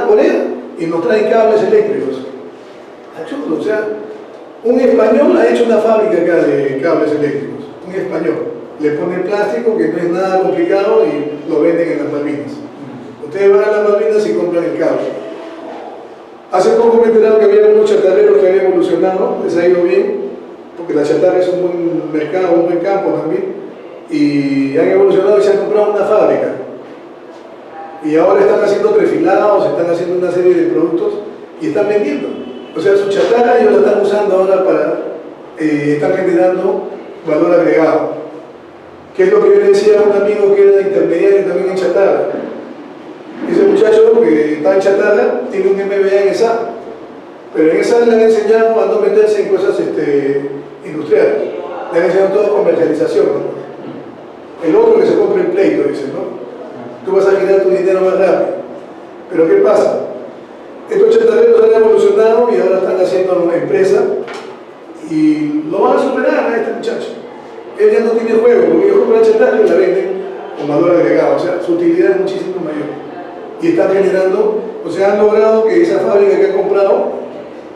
Corea y nos traen cables eléctricos. O sea, un español ha hecho una fábrica acá de cables eléctricos, un español. Le ponen plástico, que no es nada complicado, y lo venden en las Malvinas. Ustedes van a las Malvinas y compran el cable. Hace poco me he enterado que había unos chatarreros que habían evolucionado, les ha ido bien, porque la chatarra es un buen mercado, un buen campo también, y han evolucionado y se han comprado una fábrica. Y ahora están haciendo prefilados, están haciendo una serie de productos y están vendiendo. O sea, su chatarra ellos la están usando ahora para, están generando valor agregado. Que es lo que yo le decía a un amigo que era intermediario también en chatarra. Ese muchacho que está en chatarra tiene un MBA en ESA, pero en ESA le han enseñado a no meterse en cosas industriales. Le han enseñado todo comercialización, ¿no? El otro que se compre el pleito, dice, ¿no? Tú vas a girar tu dinero más rápido. Pero ¿qué pasa? Estos chatarreros han evolucionado y ahora están haciendo una empresa y lo van a superar a este muchacho. Él ya no tiene juego, porque ellos compran chatarra y la venden con valor agregado, o sea, su utilidad es muchísimo mayor. Y están generando, o sea, han logrado que esa fábrica que han comprado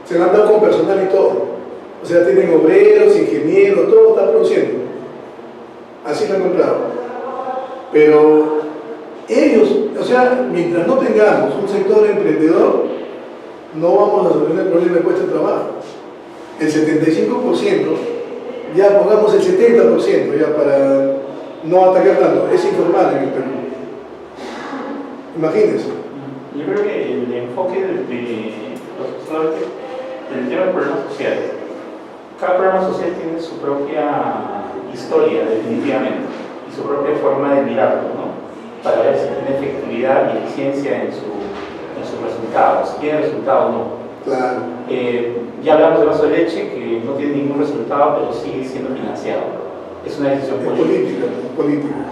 se la han dado con personal y todo. O sea, tienen obreros, ingenieros, todo está produciendo. Así lo han comprado. Pero ellos, o sea, mientras no tengamos un sector emprendedor, no vamos a solucionar el problema de puesto de trabajo. El 75%, ya pongamos el 70% ya para no atacar tanto, es informal en el Perú. Imagínense. Yo creo que el enfoque del tema de problemas sociales, cada problema social tiene su propia historia, definitivamente, y su propia forma de mirarlo, ¿no? Para ver si tiene efectividad y eficiencia en sus resultados, si tiene resultado o no. Claro. Ya hablamos de vaso de leche, que no tiene ningún resultado, pero sigue siendo financiado. Es una decisión política.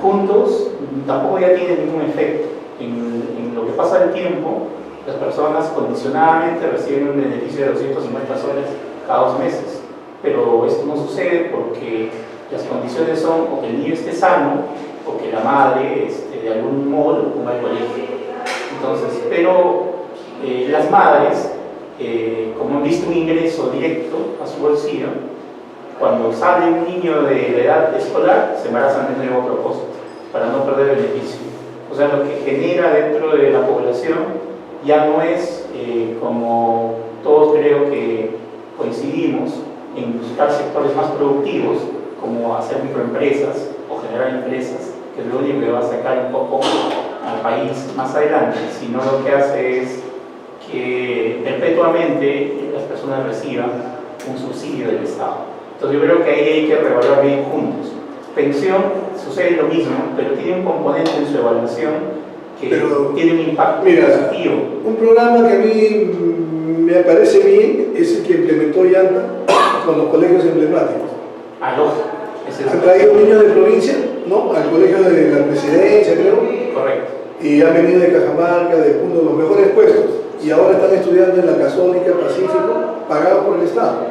Juntos tampoco ya tiene ningún efecto. En lo que pasa del tiempo, las personas condicionadamente reciben un beneficio de 250 soles cada 2 meses. Pero esto no sucede porque las condiciones son o que el niño esté sano o que la madre de algún modo lo ponga al colegio. Entonces, pero las madres, como han visto un ingreso directo a su bolsillo, cuando sale un niño de la edad escolar, se embarazan de nuevo a propósito, para no perder beneficio. O sea, lo que genera dentro de la población ya no es como todos creo que coincidimos en buscar sectores más productivos, como hacer microempresas o generar empresas, que es lo único que va a sacar un poco al país más adelante, sino lo que hace es que perpetuamente las personas reciban un subsidio del Estado. Entonces yo creo que ahí hay que reevaluar bien juntos. Pensión sucede lo mismo, pero tiene un componente en su evaluación que tiene un impacto positivo. Un programa que a mí me parece bien es el que implementó Yanta con los colegios emblemáticos. Han traído niños de provincia, ¿no? Al colegio de la presidencia, creo. Correcto. Y han venido de Cajamarca, de Puno, los mejores puestos. Y ahora están estudiando en la Católica Pacífico, pagados por el Estado.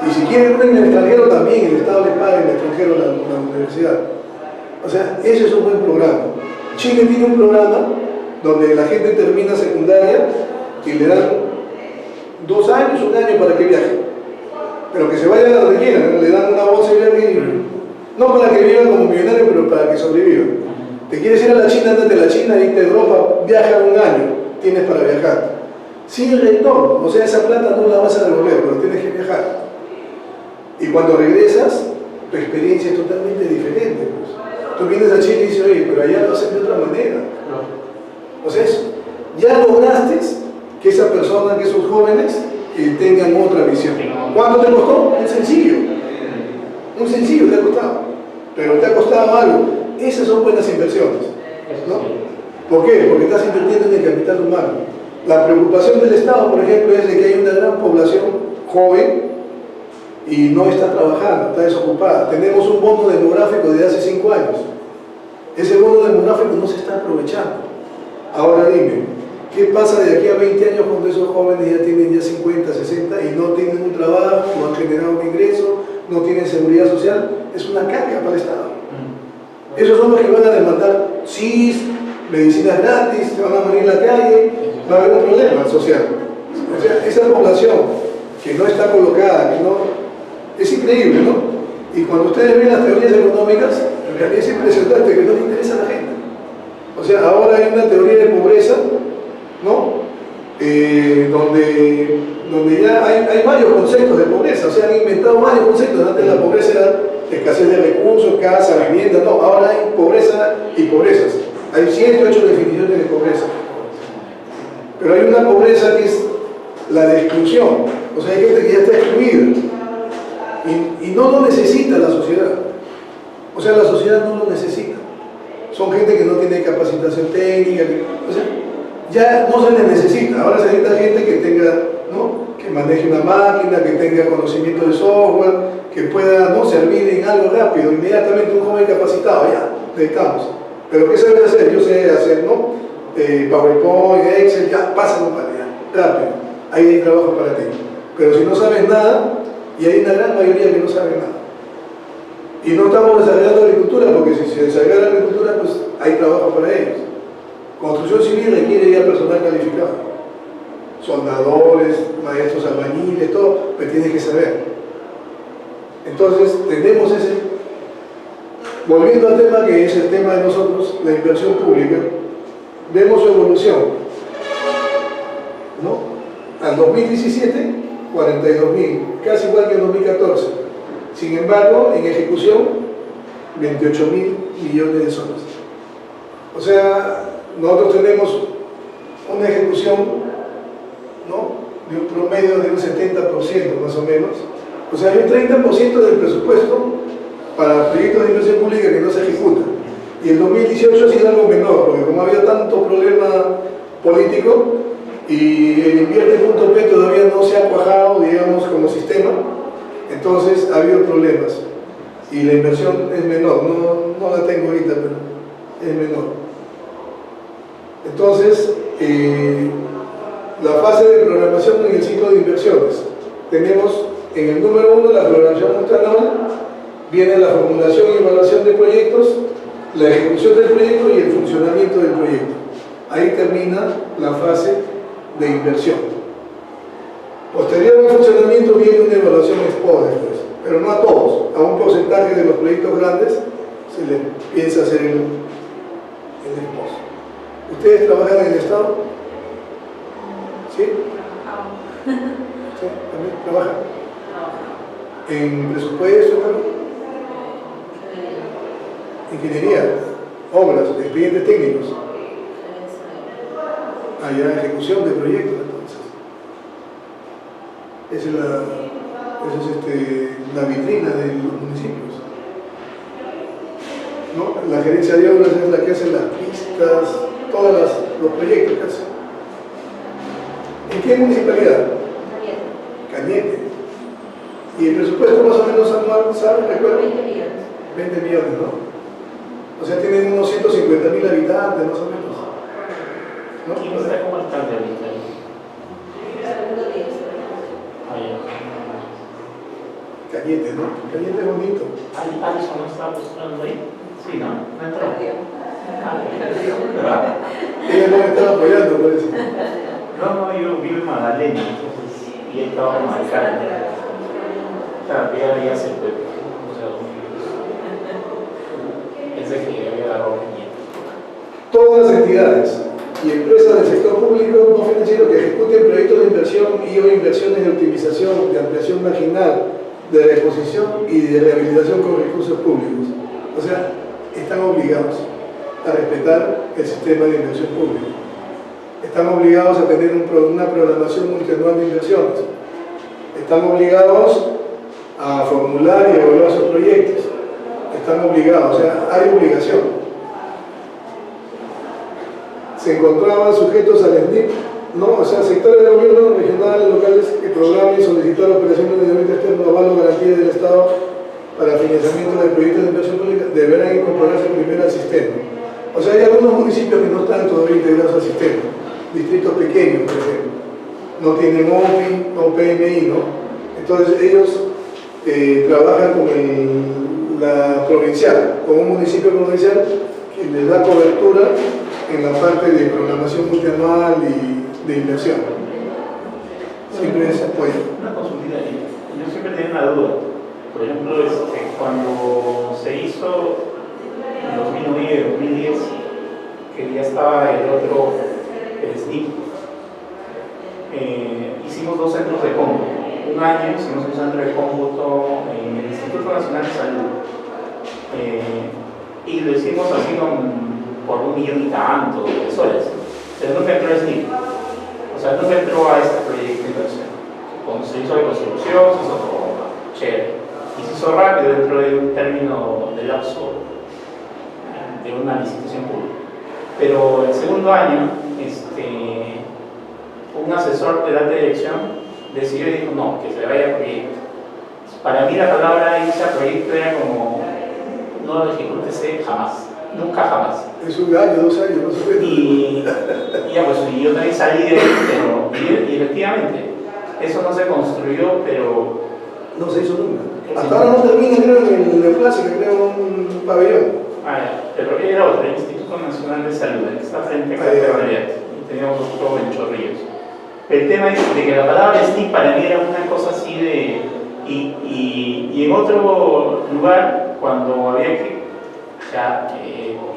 Y si quieren ir en el extranjero también, el Estado les paga en el extranjero la universidad. O sea, ese es un buen programa. Chile tiene un programa donde la gente termina secundaria y le dan 2 años, 1 año para que viaje. Pero que se vaya a la rellena, ¿no? Le dan una bolsa de viaje, no para que viva como millonario, pero para que sobreviva. Te quieres ir a la China, andate a la China, irte a Europa, viaja 1 año, tienes para viajar. Sin retorno, o sea, esa plata no la vas a devolver, pero tienes que viajar. Y cuando regresas, tu experiencia es totalmente diferente. Pues. Tú vienes a Chile y dices, oye, pero allá lo hacen de otra manera. O sea, ya lograste que esa persona, que esos jóvenes, tengan otra visión. ¿Cuánto te costó? Un sencillo. Un sencillo te ha costado. Pero te ha costado algo. Esas son buenas inversiones, ¿no? ¿Por qué? Porque estás invirtiendo en el capital humano. La preocupación del Estado, por ejemplo, es de que hay una gran población joven y no está trabajando, está desocupada. Tenemos un bono demográfico de hace 5 años. Ese bono demográfico no se está aprovechando. Ahora dime, ¿qué pasa de aquí a 20 años cuando esos jóvenes ya tienen ya 50, 60 y no tienen un trabajo, no han generado un ingreso, no tienen seguridad social? Es una carga para el Estado. Esos son los que van a demandar CIS, medicinas gratis, se van a morir en la calle, va a haber un problema social. O sea, esa población que no está colocada, que no, es increíble, ¿no? Y cuando ustedes ven las teorías económicas, en realidad es impresionante que no le interesa a la gente. O sea, ahora hay una teoría de pobreza, ¿no? Donde ya hay varios conceptos de pobreza, o sea, han inventado varios conceptos. Antes la pobreza era escasez de recursos, casa, vivienda, no, ahora hay pobreza y pobrezas. Hay 7 u 8 definiciones de pobreza. Pero hay una pobreza que es la de exclusión, o sea, hay gente que ya está excluida y no lo necesita la sociedad. O sea, la sociedad no lo necesita. Son gente que no tiene capacitación técnica, o sea, ya no se les necesita. Ahora se necesita gente que tenga, ¿no?, que maneje una máquina, que tenga conocimiento de software, que pueda, ¿no?, servir en algo rápido, inmediatamente un joven capacitado, ya, necesitamos. Pero ¿qué sabes hacer? Yo sé hacer, ¿no?, PowerPoint, Excel, ya, pasa compañía, rápido, ahí hay trabajo para ti. Pero si no sabes nada, y hay una gran mayoría que no sabe nada. Y no estamos desarrollando agricultura, porque si se desarrolla la agricultura, pues hay trabajo para ellos. Construcción civil requiere ya personal calificado. Soldadores, maestros albañiles, todo, pues tienes que saber. Entonces, tenemos ese... Volviendo al tema que es el tema de nosotros, la inversión pública, vemos su evolución, ¿no? Al 2017, 42.000, casi igual que en 2014. Sin embargo, en ejecución, 28.000 millones de soles. O sea, nosotros tenemos una ejecución, ¿no?, de un promedio de un 70% más o menos. O sea, hay un 30% del presupuesto para proyectos de inversión pública que no se ejecutan. Y el 2018 ha sido algo menor, porque como había tanto problema político y el invierte.p todavía no se ha cuajado, digamos, como sistema, entonces ha habido problemas. Y la inversión es menor, no la tengo ahorita, pero es menor. Entonces, la fase de programación en el ciclo de inversiones. Tenemos en el número 1 la programación multianual, viene la formulación y evaluación de proyectos, la ejecución del proyecto y el funcionamiento del proyecto. Ahí termina la fase de inversión. Posterior al funcionamiento viene una evaluación ex post después, pero no a todos, a un porcentaje de los proyectos grandes se les piensa hacer el ex post. ¿Ustedes trabajan en el Estado? ¿Sí? ¿Sí? ¿También trabajan? ¿En presupuesto? Ingeniería, obras, expedientes técnicos. Allá, ejecución de proyectos, entonces. Esa es la vitrina de los municipios, ¿no? La gerencia de obras es la que hace las pistas, todos los proyectos que hace. ¿En qué municipalidad? Cañete. ¿Y el presupuesto más o menos anual, ¿sabes? ¿Recuerdan? 20 millones. 20 millones, ¿no? O sea, tienen unos 150.000 habitantes, más o menos. ¿No? ¿Quién está como alcalde ahorita? Cañete, ¿no? Cañete es bonito. ¿Alison no está buscando ahí? Sí, ¿no? No entró. ¿Verdad? Ella no me estaba apoyando por eso. No, yo vivo en Magdalena, entonces, y he estado como alcalde. Claro, ya se fue. O sea, pensé que había dado 500. Todas las entidades y empresas del sector público no financiero que ejecuten proyectos de inversión y o inversiones de optimización, de ampliación marginal, de reposición y de rehabilitación con recursos públicos. O sea, están obligados a respetar el sistema de inversión pública. Están obligados a tener una programación multianual de inversiones. Están obligados a formular y evaluar sus proyectos. Están obligados, o sea, hay obligación. Se encontraban sujetos al SNIP, ¿no? O sea, sectores de gobierno regionales, locales que programen y solicitar operaciones de endeudamiento externo, aval o garantía del Estado para financiamiento de proyectos de inversión pública deberán incorporarse primero al sistema. O sea, hay algunos municipios que no están todavía integrados al sistema, distritos pequeños, por ejemplo, no tienen OPI o PMI, ¿no? Entonces ellos trabajan con la provincial, con un municipio provincial que les da cobertura en la parte de programación multianual y de inversión. Siempre se apoya. Una consultita ahí. Yo siempre tenía una duda. Por ejemplo, cuando se hizo en 2009, 2010, que ya estaba el otro, el SNIP, hicimos 2 centros de cómputo. Un año hicimos un centro de cómputo en el Instituto Nacional de Salud. Y lo hicimos así por 1 millón y tanto de soles. Pero nunca entró el SNIP. O sea, nunca entró a este proyecto de inversión. Cuando se hizo de construcción, se hizo todo chévere. Y se hizo rápido dentro de un término de lapso de una licitación pública. Pero el segundo año, un asesor de la alta dirección decidió y dijo no, que se vaya a proyecto. Para mí la palabra irse a proyecto era como no lo ejecútese jamás, nunca jamás. Es 1 año, 2 años, no sé. Y ya pues, y yo también salí de ahí, y efectivamente, eso no se construyó, pero no se hizo nunca. Hasta ahora no termina, creo, en el clásico, creo, un pabellón. Pero era otro, el Instituto Nacional de Salud, el que está frente a Catedral, y teníamos otro en Chorrillos. El tema es de que la palabra SNIP para mí era una cosa así de... Y en otro lugar, cuando había que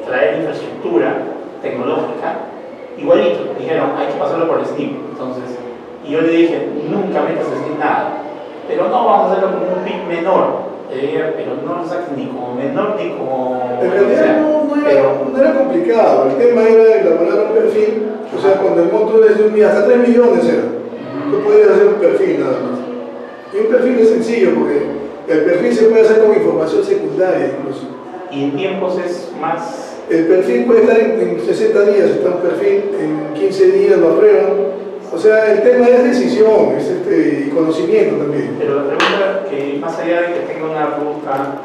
traer infraestructura tecnológica, igualito, dijeron, hay que pasarlo por SNIP. Entonces, y yo le dije, nunca metas SNIP nada, pero no, vamos a hacerlo como un PIB menor. Pero no lo saques ni como menor ni como... En realidad no era complicado, el tema era elaborar un perfil, o sea, cuando el monto es de hasta 3 millones era, tú podías hacer un perfil nada más. Y un perfil es sencillo porque el perfil se puede hacer con información secundaria incluso. ¿Y en tiempos es más...? El perfil puede estar en 60 días, está un perfil, en 15 días lo aprueban. O sea, el tema es decisión, es y conocimiento también. Pero la pregunta que más allá de que tenga una ruta,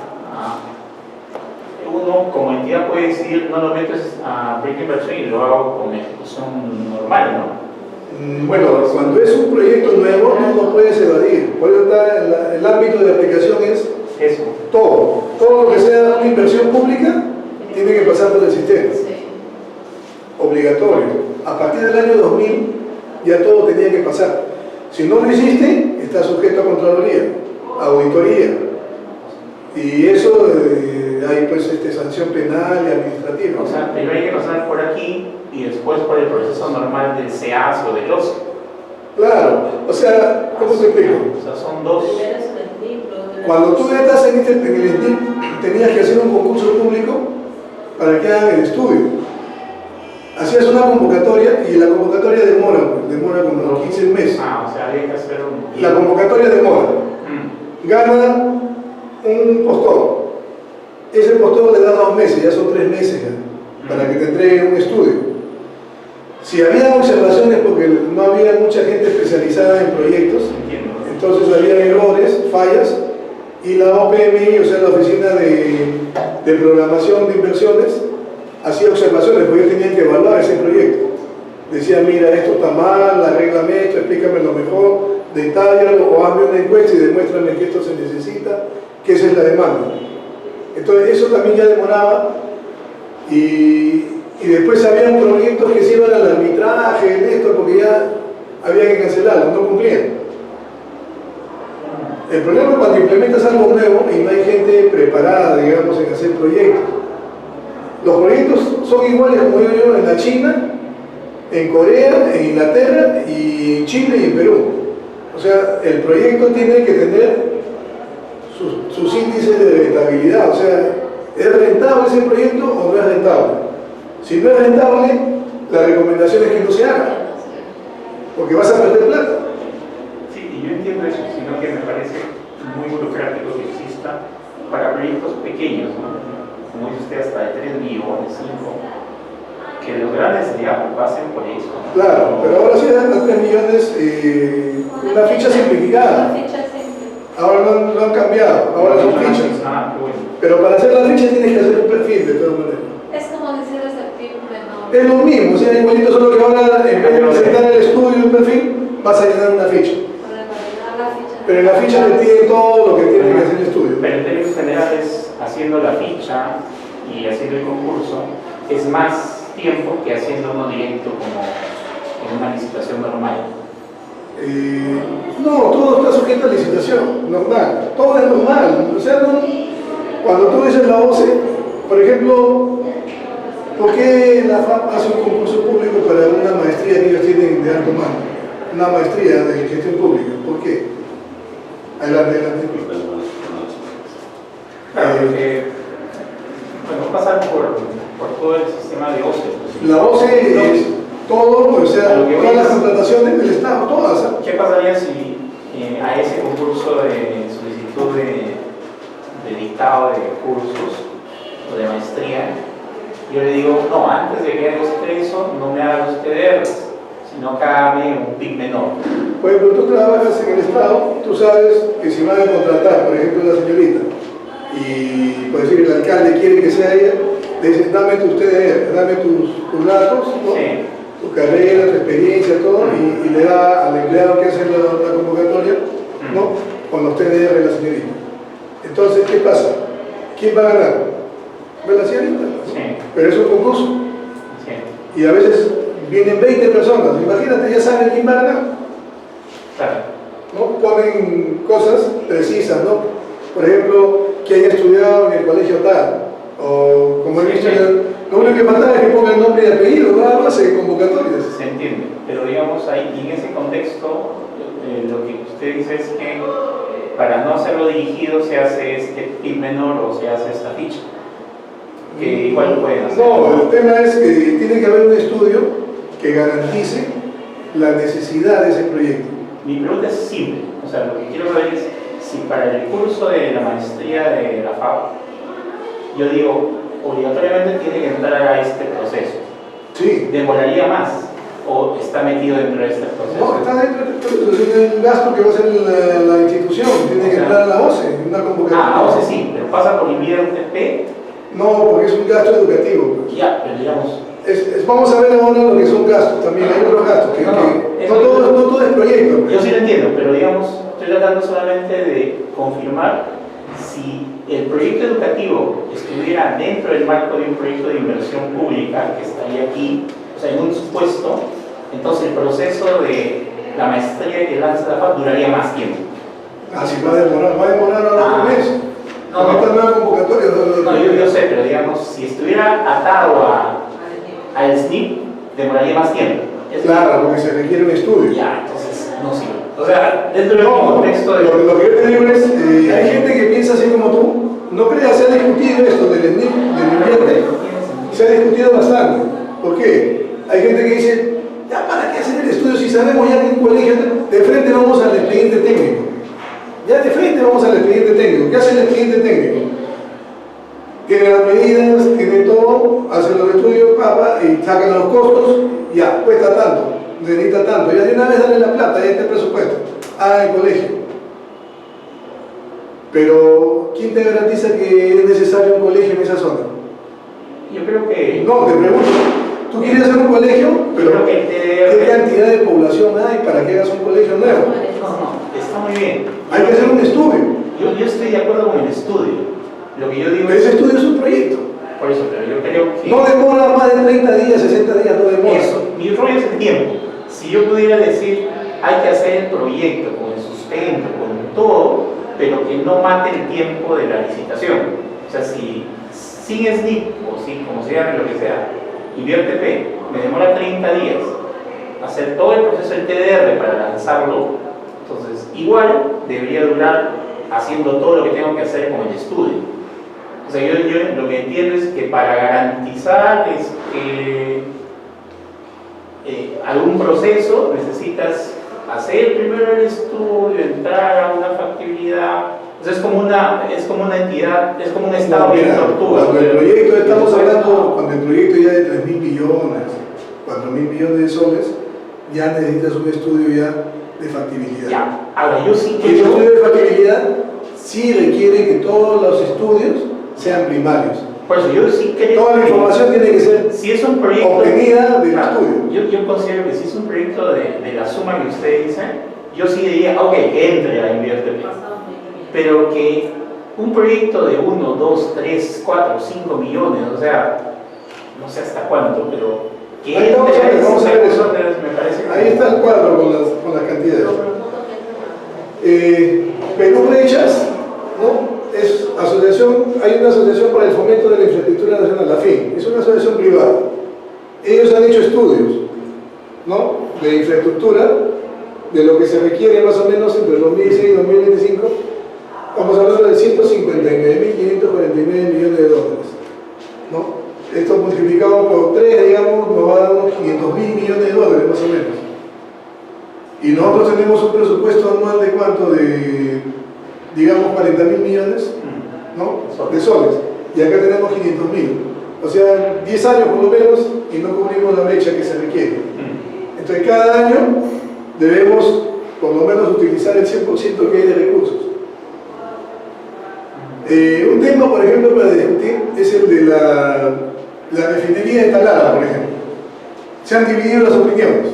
uno como entidad puede decir, no lo metes a proyecto de inversión y lo hago con ejecución normal, ¿no? Bueno, cuando es un proyecto nuevo no lo puedes evadir. Por eso está el ámbito de aplicación es eso. Todo lo que sea una inversión pública tiene que pasar por el sistema. Obligatorio. A partir del año 2000 ya todo tenía que pasar. Si no lo hiciste, está sujeto a Contraloría, a auditoría. Y eso hay pues sanción penal y administrativa. O sea, primero hay que pasar por aquí y después por el proceso normal del SEAS o del OSCE. Claro, o sea, ¿cómo te explico? O sea, son dos. Cuando tú estás en el SNIP, tenías que hacer un concurso público para que hagan el estudio. Hacías una convocatoria y la convocatoria demora como 15 meses. O sea, había que hacer un... La convocatoria demora. Gana un postor. Ese postor le da 2 meses, ya son 3 meses ya, para que te entreguen un estudio. Si había observaciones porque no había mucha gente especializada en proyectos, entonces había errores, fallas, y la OPMI, o sea, la Oficina de Programación de Inversiones, hacía observaciones, porque ellos tenían que evaluar ese proyecto. Decían, mira, esto está mal, arréglame esto, explícamelo mejor, detállalo, o hazme una encuesta y demuéstrame que esto se necesita, que esa es la demanda. Entonces, eso también ya demoraba, y después habían proyectos que se iban al arbitraje, en esto, porque ya había que cancelarlo, no cumplían. El problema es cuando implementas algo nuevo y no hay gente preparada, digamos, en hacer proyectos. Los proyectos son iguales, como yo digo, en la China, en Corea, en Inglaterra, y en Chile y en Perú. O sea, el proyecto tiene que tener sus índices de rentabilidad. O sea, ¿es rentable ese proyecto o no es rentable? Si no es rentable, la recomendación es que no se haga, porque vas a perder plata. Sí, y yo entiendo eso, sino que me parece muy burocrático que exista para proyectos pequeños, ¿no? Como dice usted, hasta de 3 millones, 5, que los grandes ya pasen por eso, ¿no? Claro, pero ahora sí dan a 3 millones una ficha simplificada. Ahora no han cambiado, ahora son fichas. Bueno. Pero para hacer la ficha tienes que hacer un perfil de todas maneras. Es como decir el PIB menor. Es lo mismo, o sea, igualito, solo que ahora en vez de presentar el estudio y el perfil, vas a llenar una ficha. Pero en la ficha te tiene todo lo que tiene que hacer el estudio. Pero en términos generales, haciendo la ficha y haciendo el concurso, es más tiempo que haciendo uno directo como en una licitación normal. No, todo está sujeto a licitación, normal, todo es normal. O sea, cuando tú dices la OCE, por ejemplo, ¿por qué la FAP hace un concurso público para una maestría que ellos tienen de alto mando? Una maestría de gestión pública, ¿por qué? Adelante. Claro, bueno, pasar por todo el sistema de OCE. Pues. La OCE es todo, o sea, todas las es, contrataciones del Estado, todas. ¿eh? ¿Qué pasaría si a ese concurso de solicitud de dictado de cursos o de maestría, yo le digo, no, antes de que haga usted eso, no me haga usted TDRs, sino que hágame un PIC menor? Por ejemplo, tú trabajas en el Estado, tú sabes que si van a contratar, por ejemplo, a la señorita, y por decir el alcalde quiere que sea ella, le dicen, dame tus TDR, dame tus datos, ¿no? Sí. Tu carrera, tu experiencia, todo, y le da al empleado que hace la convocatoria, ¿no? Con los TDR de la señorita. Entonces, ¿qué pasa? ¿Quién va a ganar? Pues la señorita, ¿no? Sí. Pero es un concurso. Sí. Y a veces vienen 20 personas, imagínate, ya saben quién va a ganar. Claro. ¿No? Ponen cosas precisas, ¿no? Por ejemplo, que haya estudiado en el colegio tal, o como he visto, lo único que faltaba es que ponga el nombre y apellido, nada más en convocatorias. Se entiende, pero digamos ahí, y en ese contexto, lo que usted dice es que para no hacerlo dirigido se hace este PIB menor o se hace esta ficha, que igual lo pueden hacer. No, el tema es que tiene que haber un estudio que garantice la necesidad de ese proyecto. Mi pregunta es simple, o sea, lo que quiero saber es si para el curso de la maestría de la FAO, yo digo, obligatoriamente tiene que entrar a este proceso. Sí. ¿Demoraría más o está metido dentro de este proceso? No, está dentro del gasto que va a hacer la institución, tiene que entrar a la OCE, una convocatoria. Ah, OCE sí, pero pasa por INVIERTP. No, porque es un gasto educativo. Pues. Ya, pero digamos... Vamos a ver ahora lo que son gastos, también hay otros gastos, no todo es proyecto. Pues. Yo sí lo entiendo, pero digamos, estoy tratando solamente de confirmar si el proyecto educativo estuviera dentro del marco de un proyecto de inversión pública que estaría aquí, o sea, en un supuesto, entonces el proceso de la maestría que lanza la FAP duraría más tiempo. Así va a demorar ahora un mes. No, esta nueva convocatoria. No, yo sé, pero digamos, si estuviera atado al SNIP, demoraría más tiempo. Claro, porque se requiere un estudio. Ya, entonces no sirve. O sea, dentro del contexto de... Lo que yo te digo es, hay gente que piensa así como tú, no creas, se ha discutido esto del SNIP, del invierte, se ha discutido bastante. ¿Por qué? Hay gente que dice, ya para qué hacer el estudio si sabemos ya que en un colegio de frente vamos al expediente técnico. Ya de frente vamos al expediente técnico. ¿Qué hace el expediente técnico? Tiene las medidas, tiene todo, hace los estudios, y sacan los costos, ya, cuesta tanto, necesita tanto, ya de una vez dale la plata, ya está el presupuesto, el colegio. Pero, ¿quién te garantiza que es necesario un colegio en esa zona? Yo creo que... No, te pregunto, ¿tú quieres hacer un colegio? Pero, ¿qué cantidad de población hay para que hagas un colegio nuevo? No, está muy bien. Hay que hacer un estudio. Yo estoy de acuerdo con el estudio. Lo que yo digo Pero ese estudio es un proyecto. Por eso, pero yo creo que... No demora más de 30 días, 60 días, no demora. Eso, mi rollo es el tiempo. Si yo pudiera decir, hay que hacer el proyecto con el sustento, con todo, pero que no mate el tiempo de la licitación. O sea, si sin SNIP, o si, como se llame lo que sea, INVIERTP, me demora 30 días hacer todo el proceso del TDR para lanzarlo, entonces igual debería durar haciendo todo lo que tengo que hacer con el estudio. O sea, yo lo que entiendo es que para garantizar algún proceso necesitas hacer primero el estudio, entrar a una factibilidad. O sea, es como una entidad, es como un estado de tortuga. Cuando el proyecto, estamos hablando, cuando el proyecto ya de 3.000 millones, 4.000 millones de soles, ya necesitas un estudio ya de factibilidad. Ya, ahora yo sí Y el estudio de factibilidad sí requiere que todos los estudios sean primarios. Por eso yo sí creo toda la información tiene que ser si es un proyecto obtenida del estudio. Yo considero que si es un proyecto de la suma que usted dice, yo sí diría, ok, entre a INVIERTP. Pero que un proyecto de 1, 2, 3, 4, 5 millones, o sea, no sé hasta cuánto, pero que ahí vamos a ver eso. Me parece que... Ahí está el cuadro con las cantidades. Perú Brechas, ¿no? Es asociación, hay una asociación para el fomento de la infraestructura nacional, la FIN, es una asociación privada. Ellos han hecho estudios, ¿no?, de infraestructura, de lo que se requiere más o menos entre 2016 y 2025. Estamos hablando de 159.549 millones de dólares, ¿no? Esto multiplicado por 3, digamos, nos va a dar unos 500.000 millones de dólares más o menos. Y nosotros tenemos un presupuesto anual de cuánto, de, digamos, 40.000 millones, ¿no?, de soles. Y acá tenemos 500.000. O sea, 10 años por lo menos y no cubrimos la brecha que se requiere. Entonces, cada año debemos por lo menos utilizar el 100% que hay de recursos. Un tema, por ejemplo, para discutir es el de la refinería instalada, por ejemplo. Se han dividido las opiniones.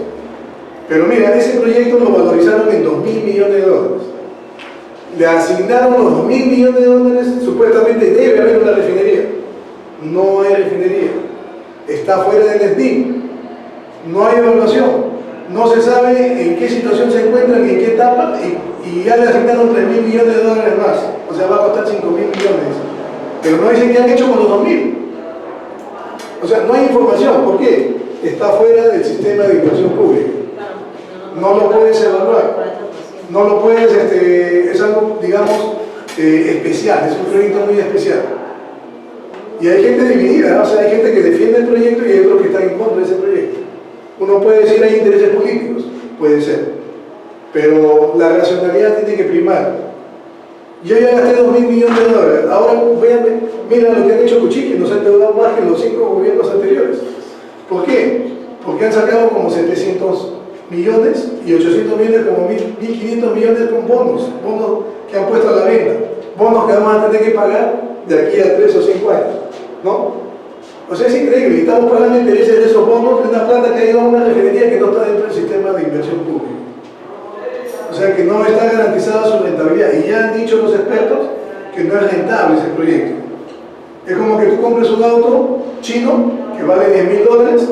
Pero mira, ese proyecto lo valorizaron en 2.000 millones de dólares. Le asignaron los 2.000 millones de dólares, supuestamente debe haber una refinería. No hay refinería. Está fuera del SDIM. No hay evaluación. No se sabe en qué situación se encuentran y en qué etapa, y ya le asignaron 3.000 millones de dólares más. O sea, va a costar 5.000 millones. Pero no dicen qué han hecho con los 2.000. O sea, no hay información. ¿Por qué? Está fuera del sistema de inversión pública. No lo puedes evaluar. No lo puedes, es algo, digamos, especial. Es un proyecto muy especial. Y hay gente dividida, ¿no? O sea, hay gente que defiende el proyecto y hay otros que están en contra de ese proyecto. Uno puede decir hay intereses políticos, puede ser, pero la racionalidad tiene que primar. Yo ya gasté 2.000 millones de dólares, ahora mira lo que han hecho Cuchique, nos han endeudado más que los 5 gobiernos anteriores. ¿Por qué? Porque han sacado como 700 millones y 800 millones, como 1.500 millones con bonos que han puesto a la venta, bonos que vamos a tener que pagar de aquí a 3 o 5 años, ¿no? O sea, es increíble, estamos pagando intereses de esos bonos de una planta que ha ido a una refinería que no está dentro del sistema de inversión pública. O sea, que no está garantizada su rentabilidad. Y ya han dicho los expertos que no es rentable ese proyecto. Es como que tú compres un auto chino que vale 10.000 dólares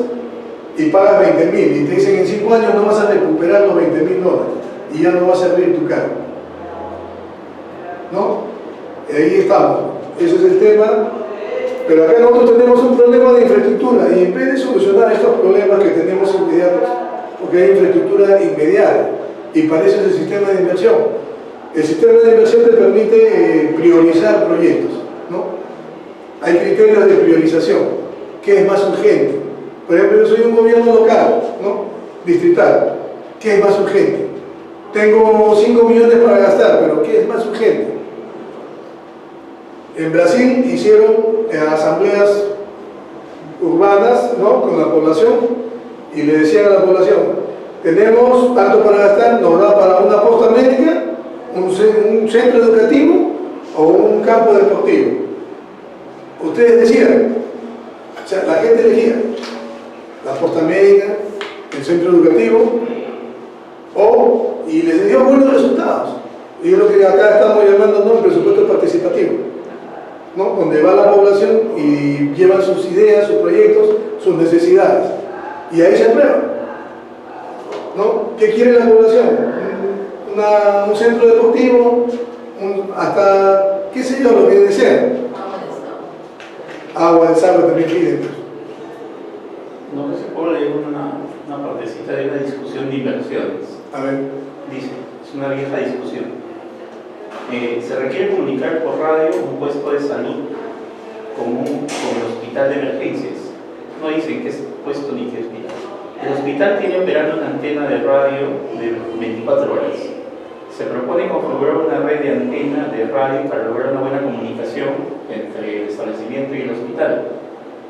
y pagas 20.000 y te dicen en 5 años no vas a recuperar los 20.000 dólares y ya no va a servir tu carro, ¿no? Y ahí estamos. Ese es el tema. Pero acá nosotros tenemos un problema de infraestructura y en vez de solucionar estos problemas que tenemos inmediatos, porque hay infraestructura inmediata y para eso es el sistema de inversión. El sistema de inversión te permite priorizar proyectos, ¿no? Hay criterios de priorización. ¿Qué es más urgente? Por ejemplo, yo soy un gobierno local, ¿no?, distrital. ¿Qué es más urgente? Tengo 5 millones para gastar, pero ¿qué es más urgente? En Brasil hicieron asambleas urbanas, ¿no?, con la población y le decían a la población: tenemos tanto para gastar, nos da para una posta médica, un centro educativo o un campo deportivo. Ustedes decían, o sea, la gente elegía la posta médica, el centro educativo, y les dio buenos resultados. Y es lo que acá estamos llamando, ¿no?, el presupuesto participativo, ¿no?, donde va la población y llevan sus ideas, sus proyectos, sus necesidades, y ahí se aprueba, ¿no? ¿Qué quiere la población? Un centro deportivo, hasta, qué sé yo, lo que desean. Agua de agua también piden. No sé si puedo leer una partecita de una discusión de inversiones. A ver. Dice, es una vieja discusión. Se requiere comunicar por radio un puesto de salud con el hospital de emergencias. No dicen qué es puesto ni qué hospital. El hospital tiene operando una antena de radio de 24 horas. Se propone configurar una red de antena de radio para lograr una buena comunicación entre el establecimiento y el hospital.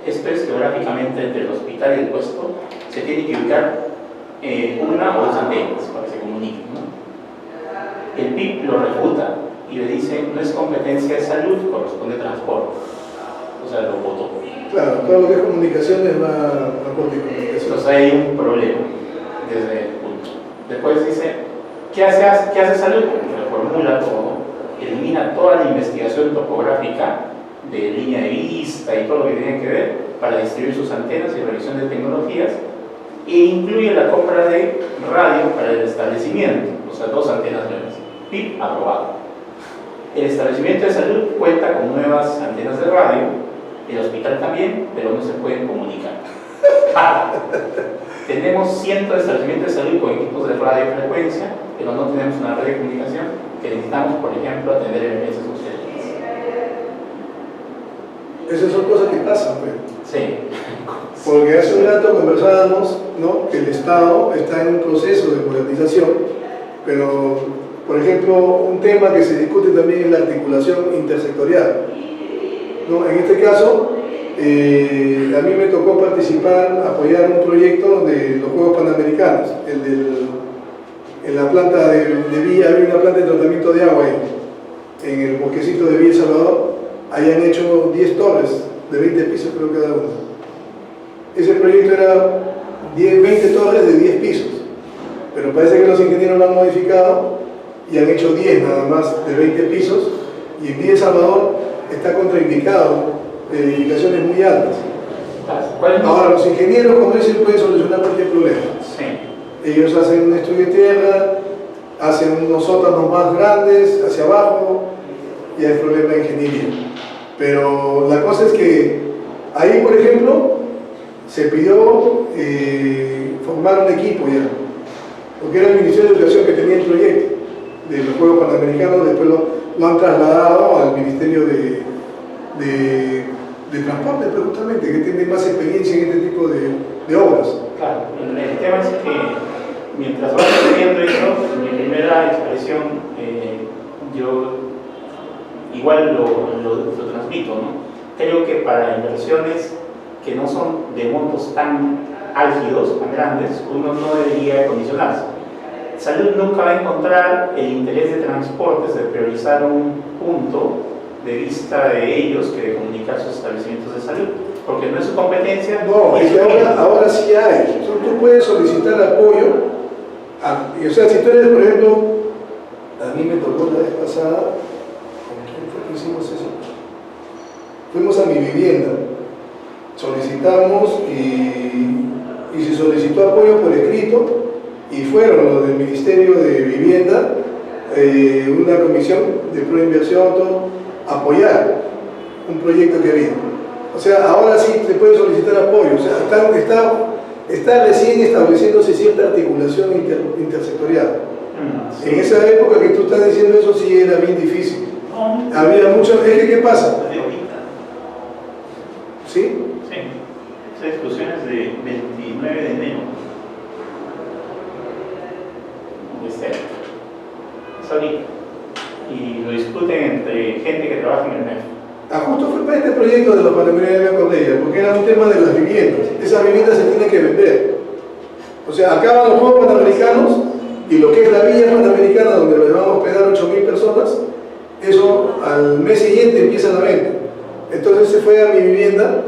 Esto es geográficamente entre el hospital y el puesto. Se tiene que ubicar una o dos antenas para que se comuniquen, ¿no? El PIB lo refuta y le dice: no es competencia de salud, corresponde transporte. O sea, lo votó. Claro, todo lo que es comunicaciones va a comunicación. Entonces hay un problema desde el punto. Después dice: ¿qué hace salud? Reformula todo, elimina toda la investigación topográfica de línea de vista y todo lo que tiene que ver, para distribuir sus antenas y revisión de tecnologías, e incluye la compra de radio para el establecimiento, o sea, 2 antenas nuevas. PIB aprobado. El establecimiento de salud cuenta con nuevas antenas de radio, el hospital también, pero no se pueden comunicar. Tenemos cientos de establecimientos de salud con equipos de radiofrecuencia, pero no tenemos una red de comunicación que necesitamos, por ejemplo, atender emergencias obstétricas. Esas son cosas que pasan, pues. Sí. Porque hace un rato conversábamos, ¿no?, que el Estado está en un proceso de modernización, pero, por ejemplo, un tema que se discute también es la articulación intersectorial, ¿no? En este caso, a mí me tocó participar, apoyar un proyecto de los Juegos Panamericanos, en la planta de Villa, había una planta de tratamiento de agua ahí, en el bosquecito de Villa El Salvador, hayan hecho 10 torres de 20 pisos creo cada una. Ese proyecto era 20 torres de 10 pisos, pero parece que los ingenieros lo han modificado y han hecho 10 nada más de 20 pisos, y en Villa El Salvador está contraindicado de edificaciones muy altas. Ahora, los ingenieros, como dicen, pueden solucionar cualquier problema. Sí. Ellos hacen un estudio de tierra, hacen unos sótanos más grandes hacia abajo, y hay problema de ingeniería. Pero la cosa es que ahí, por ejemplo, se pidió formar un equipo ya, porque era el Ministerio de Educación que tenía el proyecto de los Juegos Panamericanos, después lo han trasladado al Ministerio de Transporte, pues, justamente, que tiene más experiencia en este tipo de obras. Claro, el tema es que mientras va sucediendo eso, mi primera expresión, yo igual lo transmito, ¿no? Creo que para inversiones que no son de montos tan álgidos, tan grandes, uno no debería condicionarse. Salud nunca va a encontrar el interés de transportes de priorizar un punto de vista de ellos que de comunicar sus establecimientos de salud, porque no es su competencia. No, es que ahora sí hay. Tú puedes solicitar apoyo, o sea, si tú eres, por ejemplo, a mí me tocó la vez pasada, ¿con quién fue que hicimos eso? Fuimos a Mi Vivienda, solicitamos y se solicitó apoyo por escrito, y fueron los del Ministerio de Vivienda, una comisión de proinversión, todo, apoyar un proyecto que había. O sea, ahora sí se puede solicitar apoyo. O sea, está recién estableciéndose cierta articulación intersectorial. Sí. En esa época que tú estás diciendo eso sí era bien difícil. Había mucho. Es que, ¿qué pasa? ¿Sí? Sí. Esa discusión es de 29 de enero. Es ahorita. Y lo discuten entre gente que trabaja en el MEF. Justo fue para este proyecto de los Panamericanos con ella, porque era un tema de las viviendas. Esas viviendas se tienen que vender. O sea, acaban los Juegos Panamericanos y lo que es la Villa Panamericana, donde les van a hospedar 8.000 personas, eso al mes siguiente empieza la venta. Entonces se fue a Mi Vivienda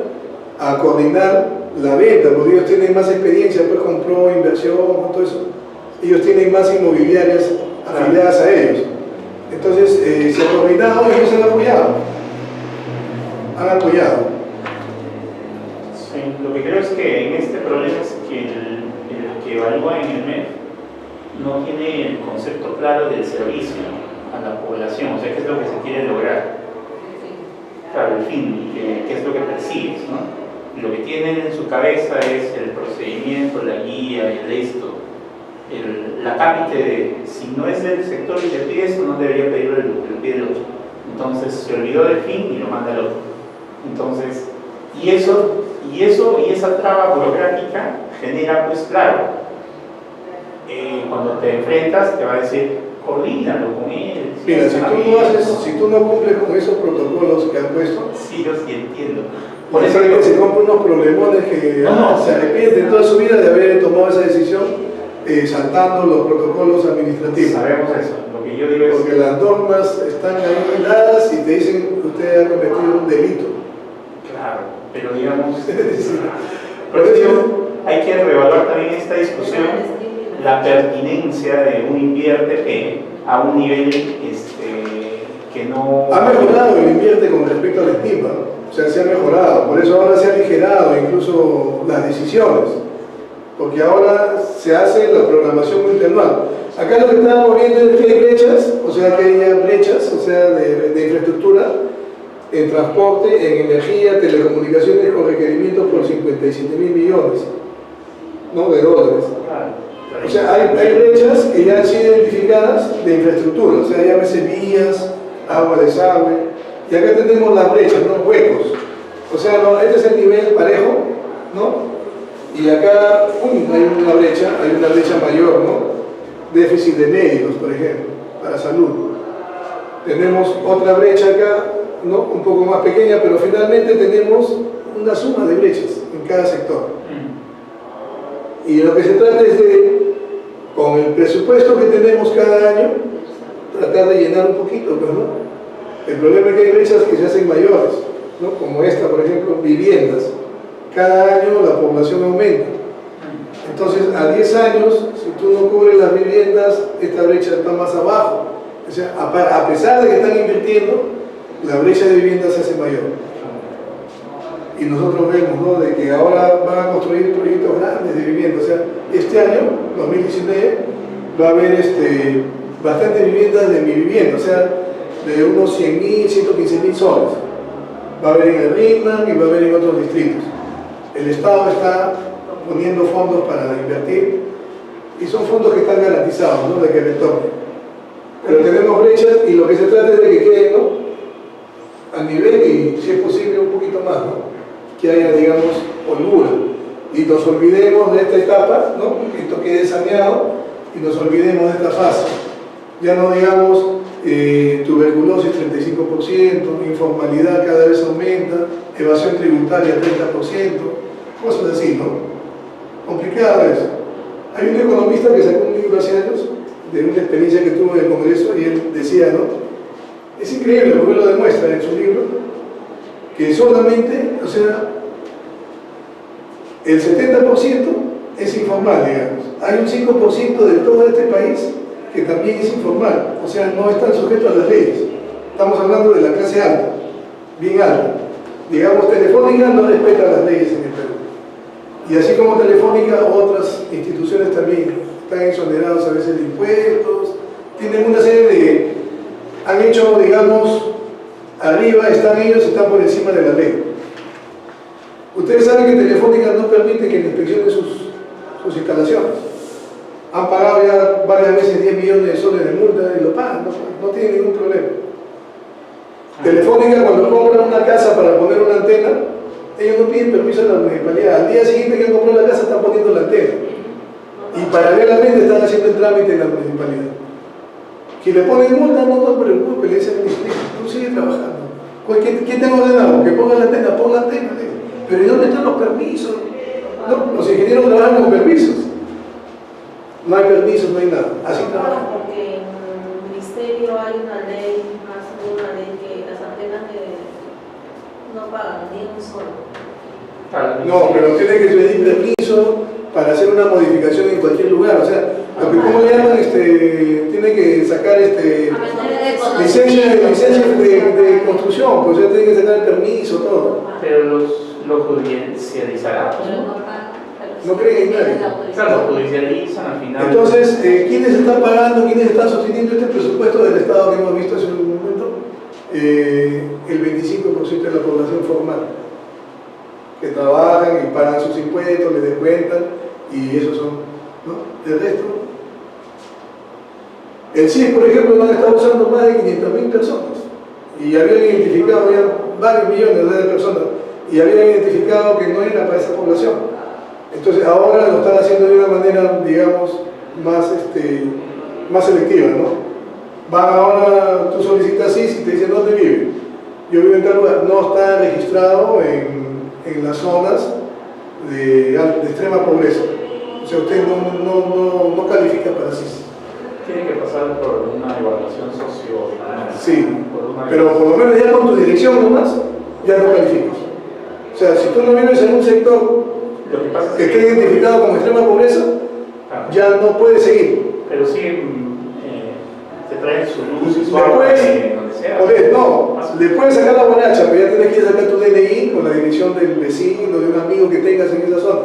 a coordinar la venta, porque ellos tienen más experiencia, pues compró inversión, con todo eso. Ellos tienen más inmobiliarias afiliadas a ellos. Entonces se ha coordinado y ellos se han apoyado. Han apoyado. Sí, lo que creo es que en este problema es que el que evalúa en el MEF no tiene el concepto claro del servicio a la población, o sea, qué es lo que se quiere lograr. Claro, el fin, qué es lo que persigues, ¿no? Lo que tienen en su cabeza es el procedimiento, la guía, el esto. La cápite de si no es del sector y le pide esto, no debería pedirlo, lo pide el otro. Entonces se olvidó del fin y lo manda al otro. Entonces, y esa traba burocrática genera, pues claro, cuando te enfrentas te va a decir, coordínalo con él. Mira, si tú no cumples con esos protocolos que han puesto, sí, yo sí entiendo. por eso se compra unos problemones que se arrepienten toda su vida de haber tomado esa decisión. Saltando los protocolos administrativos. Sabemos eso, lo que yo digo es... Porque las normas están ahí dadas y te dicen que usted ha cometido un delito. Claro, pero digamos... Sí. Por eso hay que reevaluar también esta discusión, la pertinencia de un invierte a un nivel que no... Ha mejorado el invierte con respecto al estima. O sea, se ha mejorado, por eso ahora se ha aligerado incluso las decisiones, porque ahora se hace la programación multianual. Acá lo que estábamos viendo es que hay brechas, o sea que hay brechas, o sea, de infraestructura en transporte, en energía, telecomunicaciones con requerimientos por 57.000 millones, ¿no?, de dólares. O sea, hay brechas que ya han sido identificadas de infraestructura, o sea, llámese vías, agua, desagüe, y acá tenemos las brechas, ¿no?, huecos. O sea, no, este es el nivel parejo, ¿no? Y acá hay una brecha mayor, ¿no? Déficit de médicos, por ejemplo, para salud. Tenemos otra brecha acá, ¿no?, un poco más pequeña, pero finalmente tenemos una suma de brechas en cada sector. Y lo que se trata es de, con el presupuesto que tenemos cada año, tratar de llenar un poquito, pues, ¿no? El problema es que hay brechas que se hacen mayores, ¿no?, como esta, por ejemplo, viviendas. Cada año la población aumenta. Entonces, a 10 años, si tú no cubres las viviendas, esta brecha está más abajo. O sea, a pesar de que están invirtiendo, la brecha de viviendas se hace mayor. Y nosotros vemos, ¿no?, de que ahora van a construir proyectos grandes de vivienda. O sea, este año, 2019, va a haber bastantes viviendas de mi vivienda, o sea, de unos 100.000, 115.000 soles. Va a haber en el Ritman y va a haber en otros distritos. El Estado está poniendo fondos para invertir y son fondos que están garantizados, ¿no?, de que retornen. Pero tenemos brechas y lo que se trata es de que queden, ¿no?, a nivel y, si es posible, un poquito más, ¿no?, que haya, digamos, holgura. Y nos olvidemos de esta etapa, ¿no?, que esto quede saneado y nos olvidemos de esta fase. Ya no digamos tuberculosis 35%, informalidad cada vez aumenta, evasión tributaria 30%, cosas así, ¿no? Complicado eso. Hay un economista que sacó un libro hace años de una experiencia que tuvo en el Congreso y él decía, ¿no? Es increíble porque lo demuestra en su libro, que solamente, o sea, el 70% es informal, digamos. Hay un 5% de todo este país que también es informal, o sea, no están sujetos a las leyes. Estamos hablando de la clase alta, bien alta. Digamos, Telefónica no respeta las leyes en el Perú. Y así como Telefónica, otras instituciones también están exoneradas a veces de impuestos, tienen una serie de... han hecho, digamos, arriba están ellos, están por encima de la ley. Ustedes saben que Telefónica no permite que le inspeccionen sus instalaciones. Han pagado ya varias veces 10 millones de soles de multa y lo pagan, no tienen ningún problema. Telefónica, cuando compran una casa para poner una antena, ellos no piden permiso a la municipalidad. Al día siguiente que han comprado la casa están poniendo la antena. Y paralelamente están haciendo el trámite en la municipalidad. Si le ponen multa, no te preocupes, le dicen, tú sigue trabajando. ¿Quién te ha ordenado? Que ponga la antena, pon la antena. Pero ¿y dónde están los permisos? No, los ingenieros trabajan con permisos. No hay permisos, no hay nada. Así trabajan. Porque en el ministerio hay una ley, más de una ley, que las antenas no pagan ni un solo. No, pero tiene que pedir permiso para hacer una modificación en cualquier lugar. O sea, lo que ¿cómo le llaman? Tiene que sacar licencia de construcción, pues, o sea, tiene que sacar el permiso, todo. Pero lo judicializará. No creen en nadie. Claro, lo judicializan al final. Entonces, ¿quiénes están pagando, quiénes están sosteniendo este presupuesto del Estado que hemos visto hace un momento? El 25% de la población formal, que trabajan y pagan sus impuestos, les descuentan, y esos son, ¿no? El resto. El CIS, por ejemplo, lo han estado usando más de 500.000 personas, y habían identificado ya varios millones de personas, y habían identificado que no era para esa población. Entonces ahora lo están haciendo de una manera, digamos, más selectiva, ¿no? Van ahora, tú solicitas CIS y te dicen ¿dónde vive? Yo vivo en tal lugar. No está registrado en las zonas de extrema pobreza. O sea, usted no califica para CIS. Tiene que pasar por una evaluación socioeconómica. Sí, pero por lo menos ya con tu dirección nomás, ya no calificas. O sea, si tú no vives en un sector que esté identificado como extrema pobreza, ya no puedes seguir. Pero sí te traen su luz y su agua donde sea. No, le puedes sacar la guaracha, pero ya tienes que sacar tu DNI con la dirección del vecino, de un amigo que tengas en esa zona,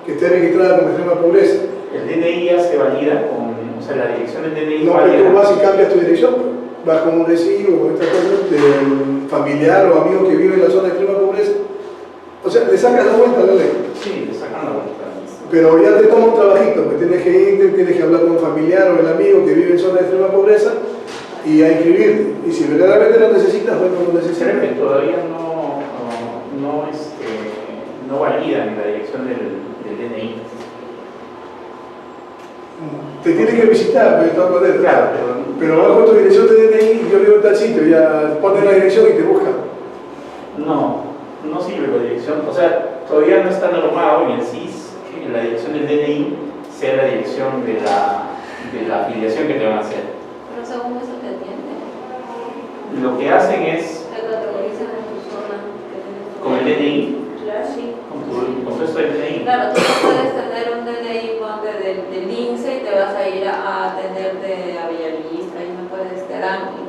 que esté registrada como extrema pobreza. El DNI ya se valida con, o sea, la dirección del DNI. No, pero tú vas y cambias tu dirección, vas con un recibo o estas cosas del familiar o amigo que vive en la zona de extrema pobreza. O sea, le sacas la vuelta a la ley. Sí, le sacan la vuelta. Pero ya te toma un trabajito, pues tienes que ir, tienes que hablar con un familiar o el amigo que vive en zona de extrema pobreza y a inscribirte. Y si verdaderamente lo necesitas, bueno, lo necesitas. Creo que todavía no validan la dirección del DNI. Te tiene que visitar, pues, de todas maneras. Claro, pero vas con tu dirección de DNI, yo vivo en tal sitio, ya ponen la dirección y te buscan. No sirve la dirección. O sea, todavía no está normado en el CIS que la dirección del DNI sea la dirección de la afiliación que te van a hacer. Pero según eso te atiende. Lo que hacen es, Te categorizan en tu zona. con el DNI, Claro, sí. con tu esto del DNI. Claro, tú no puedes tener un DNI ponte del INSE y te vas a ir a atenderte a Villavista y no puedes,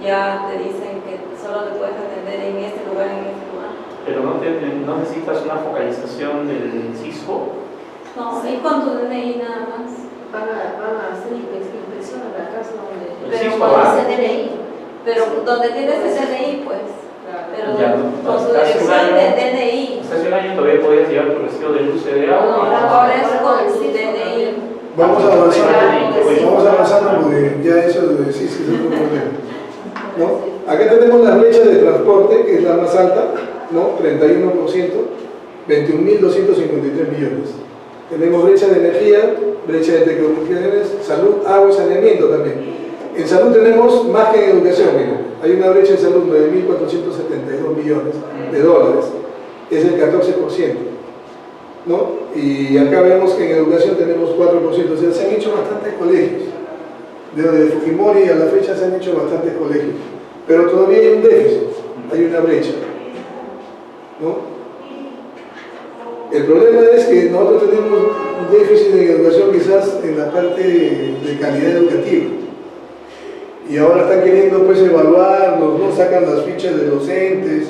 ya te dicen que solo te puedes atender en este lugar, en este lugar. Pero no necesitas una focalización del CISCO. No, y con tu DNI nada más. Van a hacer inspección a la casa donde... El Pero CISCO con va. ese DNI. Pero donde tienes ese DNI, pues. Pero Ya, con tu hace un dirección año- de DNI. Hace un año todavía podías llevar tu recibo de luz y de No, agua. ahora es con tu DNI. Vamos avanzando, Sí. vamos avanzando porque ya eso de sí, sí, es otro problema. ¿No? Acá tenemos la brecha de transporte, que es la más alta, ¿no? 31%, 21.253 millones. Tenemos brecha de energía, brecha de telecomunicaciones, salud, agua y saneamiento también. En salud tenemos más que en educación, mira. Hay una brecha en salud, 9.472 millones de dólares, es el 14%, ¿no? Y acá vemos que en educación tenemos 4%, o sea, se han hecho bastantes colegios. Desde Fujimori a la fecha se han hecho bastantes colegios, pero todavía hay un déficit, hay una brecha, ¿no? El problema es que nosotros tenemos un déficit en educación quizás en la parte de calidad educativa. Y ahora están queriendo pues evaluarnos, ¿no? Sacan las fichas de docentes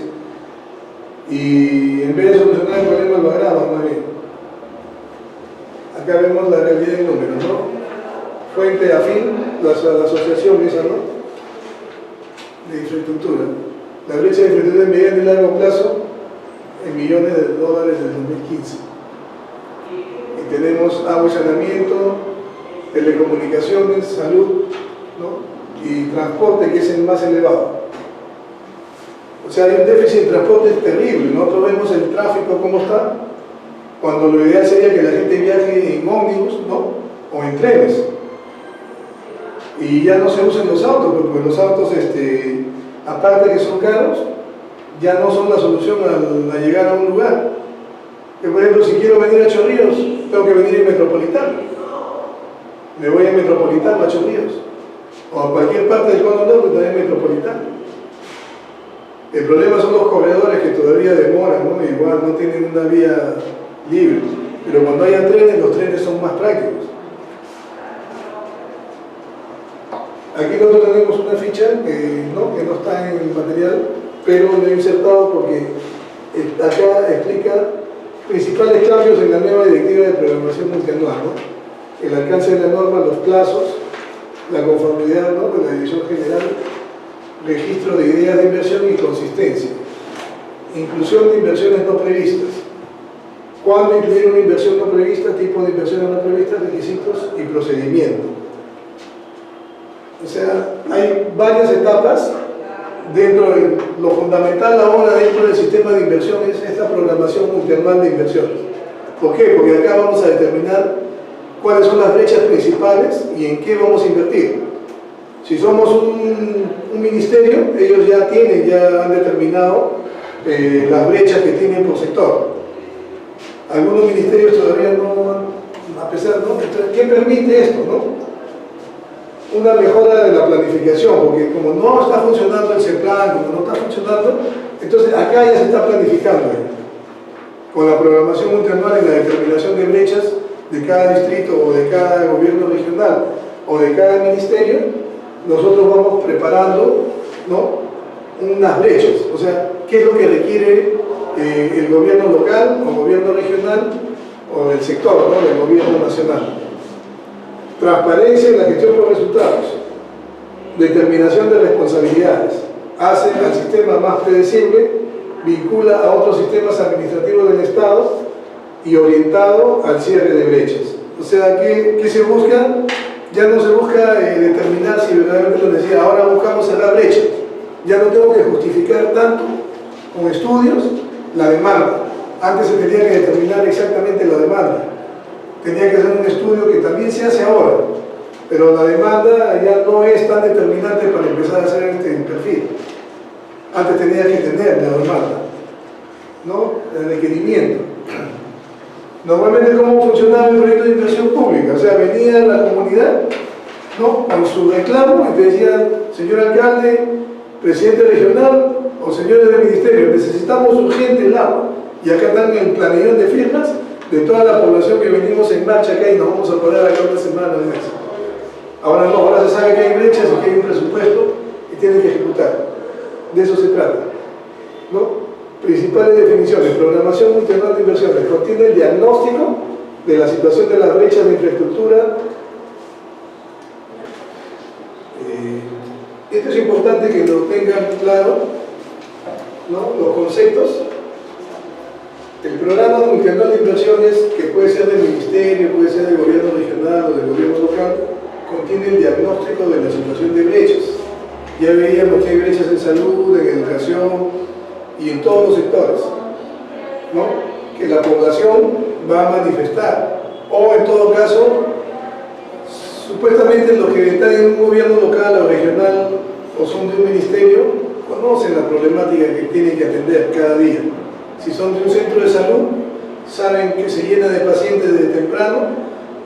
y en vez de solucionar el problema lo agravan más bien. Acá vemos la realidad en números, ¿no? Fuente afín, la asociación esa, ¿no? De infraestructura. La brecha de infraestructura en mediano y largo plazo en millones de dólares del 2015. Y tenemos agua y saneamiento, telecomunicaciones, salud, ¿no? Y transporte, que es el más elevado. O sea, hay un déficit de transporte terrible. Nosotros vemos el tráfico cómo está, cuando lo ideal sería que la gente viaje en ómnibus, ¿no? O en trenes. Y ya no se usan los autos, porque los autos, aparte que son caros, ya no son la solución al llegar a un lugar. Que, por ejemplo, si quiero venir a Chorrillos, tengo que venir en Metropolitano. Me voy en Metropolitano a Chorrillos. O a cualquier parte del cono norte también Metropolitano. El problema son los corredores que todavía demoran, ¿no? Igual no tienen una vía libre. Pero cuando haya trenes, los trenes son más prácticos. Aquí nosotros tenemos una ficha que no está en el material, pero lo he insertado porque acá explica principales cambios en la nueva directiva de programación multianual, ¿no? El alcance de la norma, los plazos, la conformidad, ¿no?, de la Dirección General, registro de ideas de inversión y consistencia, inclusión de inversiones no previstas, cuándo incluir una inversión no prevista, tipo de inversiones no previstas, requisitos y procedimiento. O sea, hay varias etapas. Dentro de lo fundamental ahora dentro del sistema de inversión es esta programación multianual de inversiones. ¿Por qué? Porque acá vamos a determinar cuáles son las brechas principales y en qué vamos a invertir. Si somos un ministerio, ellos ya han determinado las brechas que tienen por sector. Algunos ministerios todavía no, a pesar, ¿no? Entonces, ¿qué permite esto, no? Una mejora de la planificación, porque como no está funcionando el CEPLAN, como no está funcionando, entonces acá ya se está planificando. Con la programación multianual y la determinación de brechas de cada distrito o de cada gobierno regional o de cada ministerio, nosotros vamos preparando, ¿no?, unas brechas, o sea, qué es lo que requiere el gobierno local o gobierno regional o el sector, ¿no?, del gobierno nacional. Transparencia en la gestión por resultados, determinación de responsabilidades, hace al sistema más predecible, vincula a otros sistemas administrativos del Estado y orientado al cierre de brechas. O sea, ¿qué se busca? Ya no se busca determinar si verdaderamente lo decía, ahora buscamos cerrar brechas. Ya no tengo que justificar tanto con estudios la demanda. Antes se tenía que determinar exactamente la demanda. Tenía que hacer un estudio que también se hace ahora, pero la demanda ya no es tan determinante para empezar a hacer el perfil. Antes tenía que tener la demanda, ¿no?, el requerimiento. Normalmente, ¿cómo funcionaba el proyecto de inversión pública? O sea, venía la comunidad, ¿no?, con su reclamo y te decían, señor alcalde, presidente regional o señores del ministerio, necesitamos urgente el agua. Y acá están el planillón de firmas de toda la población que venimos en marcha acá y nos vamos a poner acá una semana de eso. Ahora no, ahora se sabe que hay brechas y que hay un presupuesto y tienen que ejecutar. De eso se trata, ¿no? Principales definiciones: programación multianual de inversiones. Contiene el diagnóstico de la situación de las brechas de infraestructura. Esto es importante que lo tengan claro, ¿no?, los conceptos. El programa multianual de inversiones, que puede ser del ministerio, puede ser del gobierno regional o del gobierno local, contiene el diagnóstico de la situación de brechas. Ya veíamos que hay brechas en salud, en educación y en todos los sectores, ¿no?, que la población va a manifestar, o en todo caso, supuestamente los que están en un gobierno local o regional o son de un ministerio, conocen la problemática que tienen que atender cada día. Si son de un centro de salud, saben que se llena de pacientes desde temprano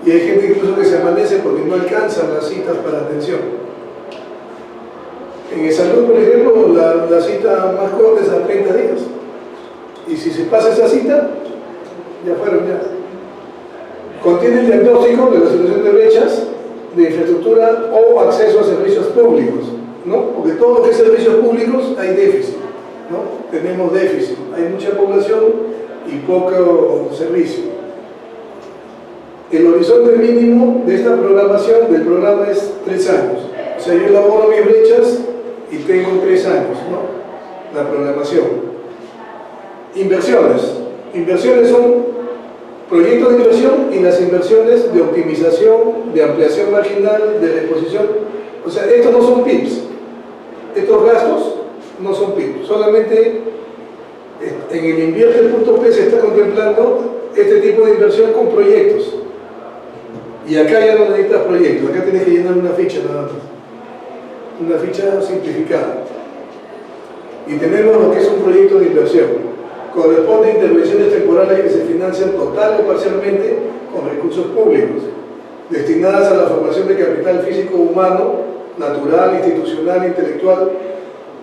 y hay gente incluso que se amanece porque no alcanzan las citas para atención. En el salud, por ejemplo, la cita más corta es a 30 días. Y si se pasa esa cita, ya fueron ya. Contiene el diagnóstico de la situación de brechas de infraestructura o acceso a servicios públicos, ¿no? Porque todo lo que es servicios públicos hay déficit, ¿no? Tenemos déficit, hay mucha población y poco servicio. El horizonte mínimo de esta programación del programa es 3 años. O sea, yo elaboro mis brechas y tengo 3 años, ¿no?, la programación. Inversiones. Inversiones son proyectos de inversión y las inversiones de optimización, de ampliación marginal, de reposición. O sea, estos no son PIBs. Estos gastos no son PIBs. Solamente en el invierte.p se está contemplando este tipo de inversión con proyectos. Y acá ya no necesitas proyectos, acá tienes que llenar una ficha nada más. Una ficha simplificada. Y tenemos lo que es un proyecto de inversión. Corresponde a intervenciones temporales que se financian total o parcialmente con recursos públicos, destinadas a la formación de capital físico humano, natural, institucional, intelectual,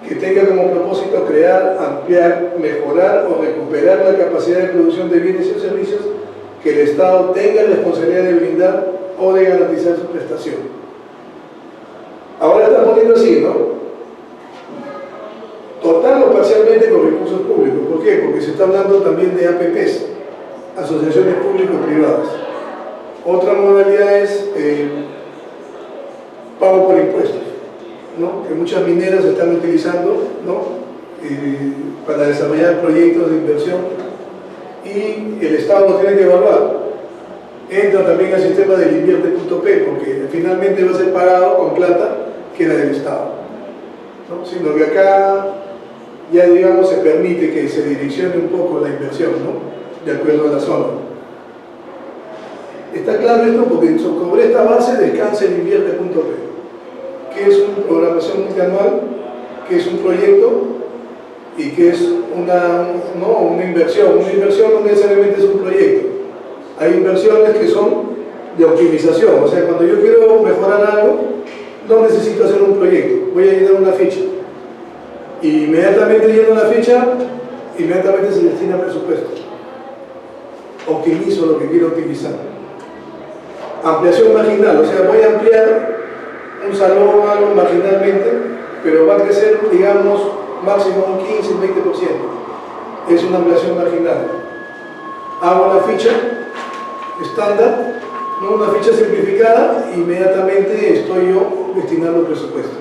que tenga como propósito crear, ampliar, mejorar o recuperar la capacidad de producción de bienes y servicios que el Estado tenga responsabilidad de brindar o de garantizar su prestación. Ahora están poniendo así, ¿no? Total o parcialmente con recursos públicos. ¿Por qué? Porque se está hablando también de APPs, asociaciones público-privadas. Otra modalidad es pago por impuestos, ¿no?, que muchas mineras están utilizando, ¿no?, para desarrollar proyectos de inversión y el Estado lo tiene que evaluar. Entra también al sistema del invierte.p porque finalmente va a ser pagado con plata que era del Estado, ¿no?, sino que acá ya, digamos, se permite que se direccione un poco la inversión, ¿no?, de acuerdo a la zona. Está claro esto porque sobre esta base descansa el invierte.p, que es una programación multianual, que es un proyecto y que es una inversión. Una inversión no necesariamente es un proyecto. Hay inversiones que son de optimización, o sea, cuando yo quiero mejorar algo, no necesito hacer un proyecto, voy a llenar una ficha. Y inmediatamente lleno la ficha, inmediatamente se destina presupuesto. Optimizo lo que quiero optimizar. Ampliación marginal, o sea, voy a ampliar un salón algo marginalmente, pero va a crecer, digamos, máximo un 15, un 20%. Es una ampliación marginal. Hago la ficha estándar, ¿no? Una ficha simplificada, inmediatamente estoy yo destinando presupuesto.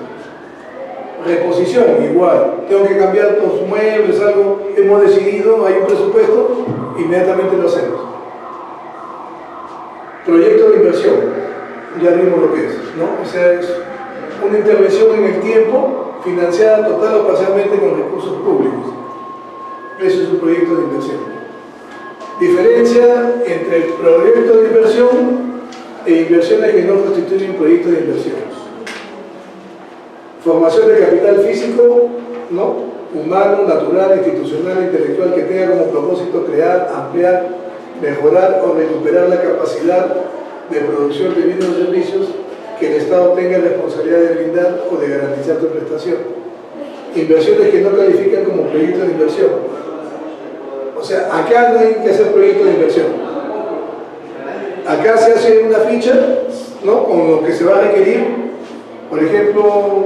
Reposición, igual, tengo que cambiar los muebles, algo, hemos decidido, hay un presupuesto, inmediatamente lo hacemos. Proyecto de inversión, ya vimos lo que es, ¿no? O sea, es una intervención en el tiempo, financiada total o parcialmente con recursos públicos. Eso es un proyecto de inversión. Diferencia entre el proyecto de inversión e inversiones que no constituyen proyectos de inversión. Formación de capital físico, ¿no? Humano, natural, institucional, intelectual, que tenga como propósito crear, ampliar, mejorar o recuperar la capacidad de producción de bienes o servicios que el Estado tenga responsabilidad de brindar o de garantizar su prestación. Inversiones que no califican como proyectos de inversión. O sea, acá no hay que hacer proyectos de inversión. Acá se hace una ficha, ¿no? Con lo que se va a requerir. Por ejemplo,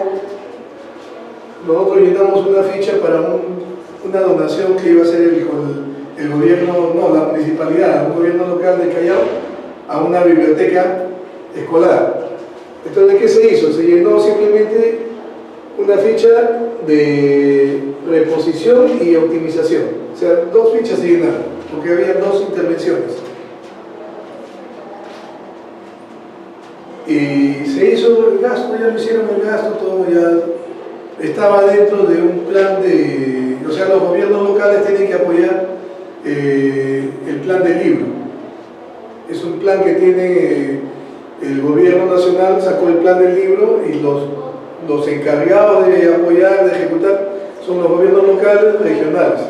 nosotros llenamos una ficha para una donación que iba a hacer el gobierno, no, la municipalidad, un gobierno local de Callao, a una biblioteca escolar. Entonces, ¿qué se hizo? Se llenó simplemente una ficha de reposición y optimización. O sea, dos fichas se llenaron, porque había dos intervenciones. Y se hizo el gasto, ya lo hicieron el gasto, todo ya estaba dentro de un plan de... O sea, los gobiernos locales tienen que apoyar el plan del libro. Es un plan que tiene el gobierno nacional, sacó el plan del libro y los encargados de apoyar, de ejecutar, son los gobiernos locales, regionales.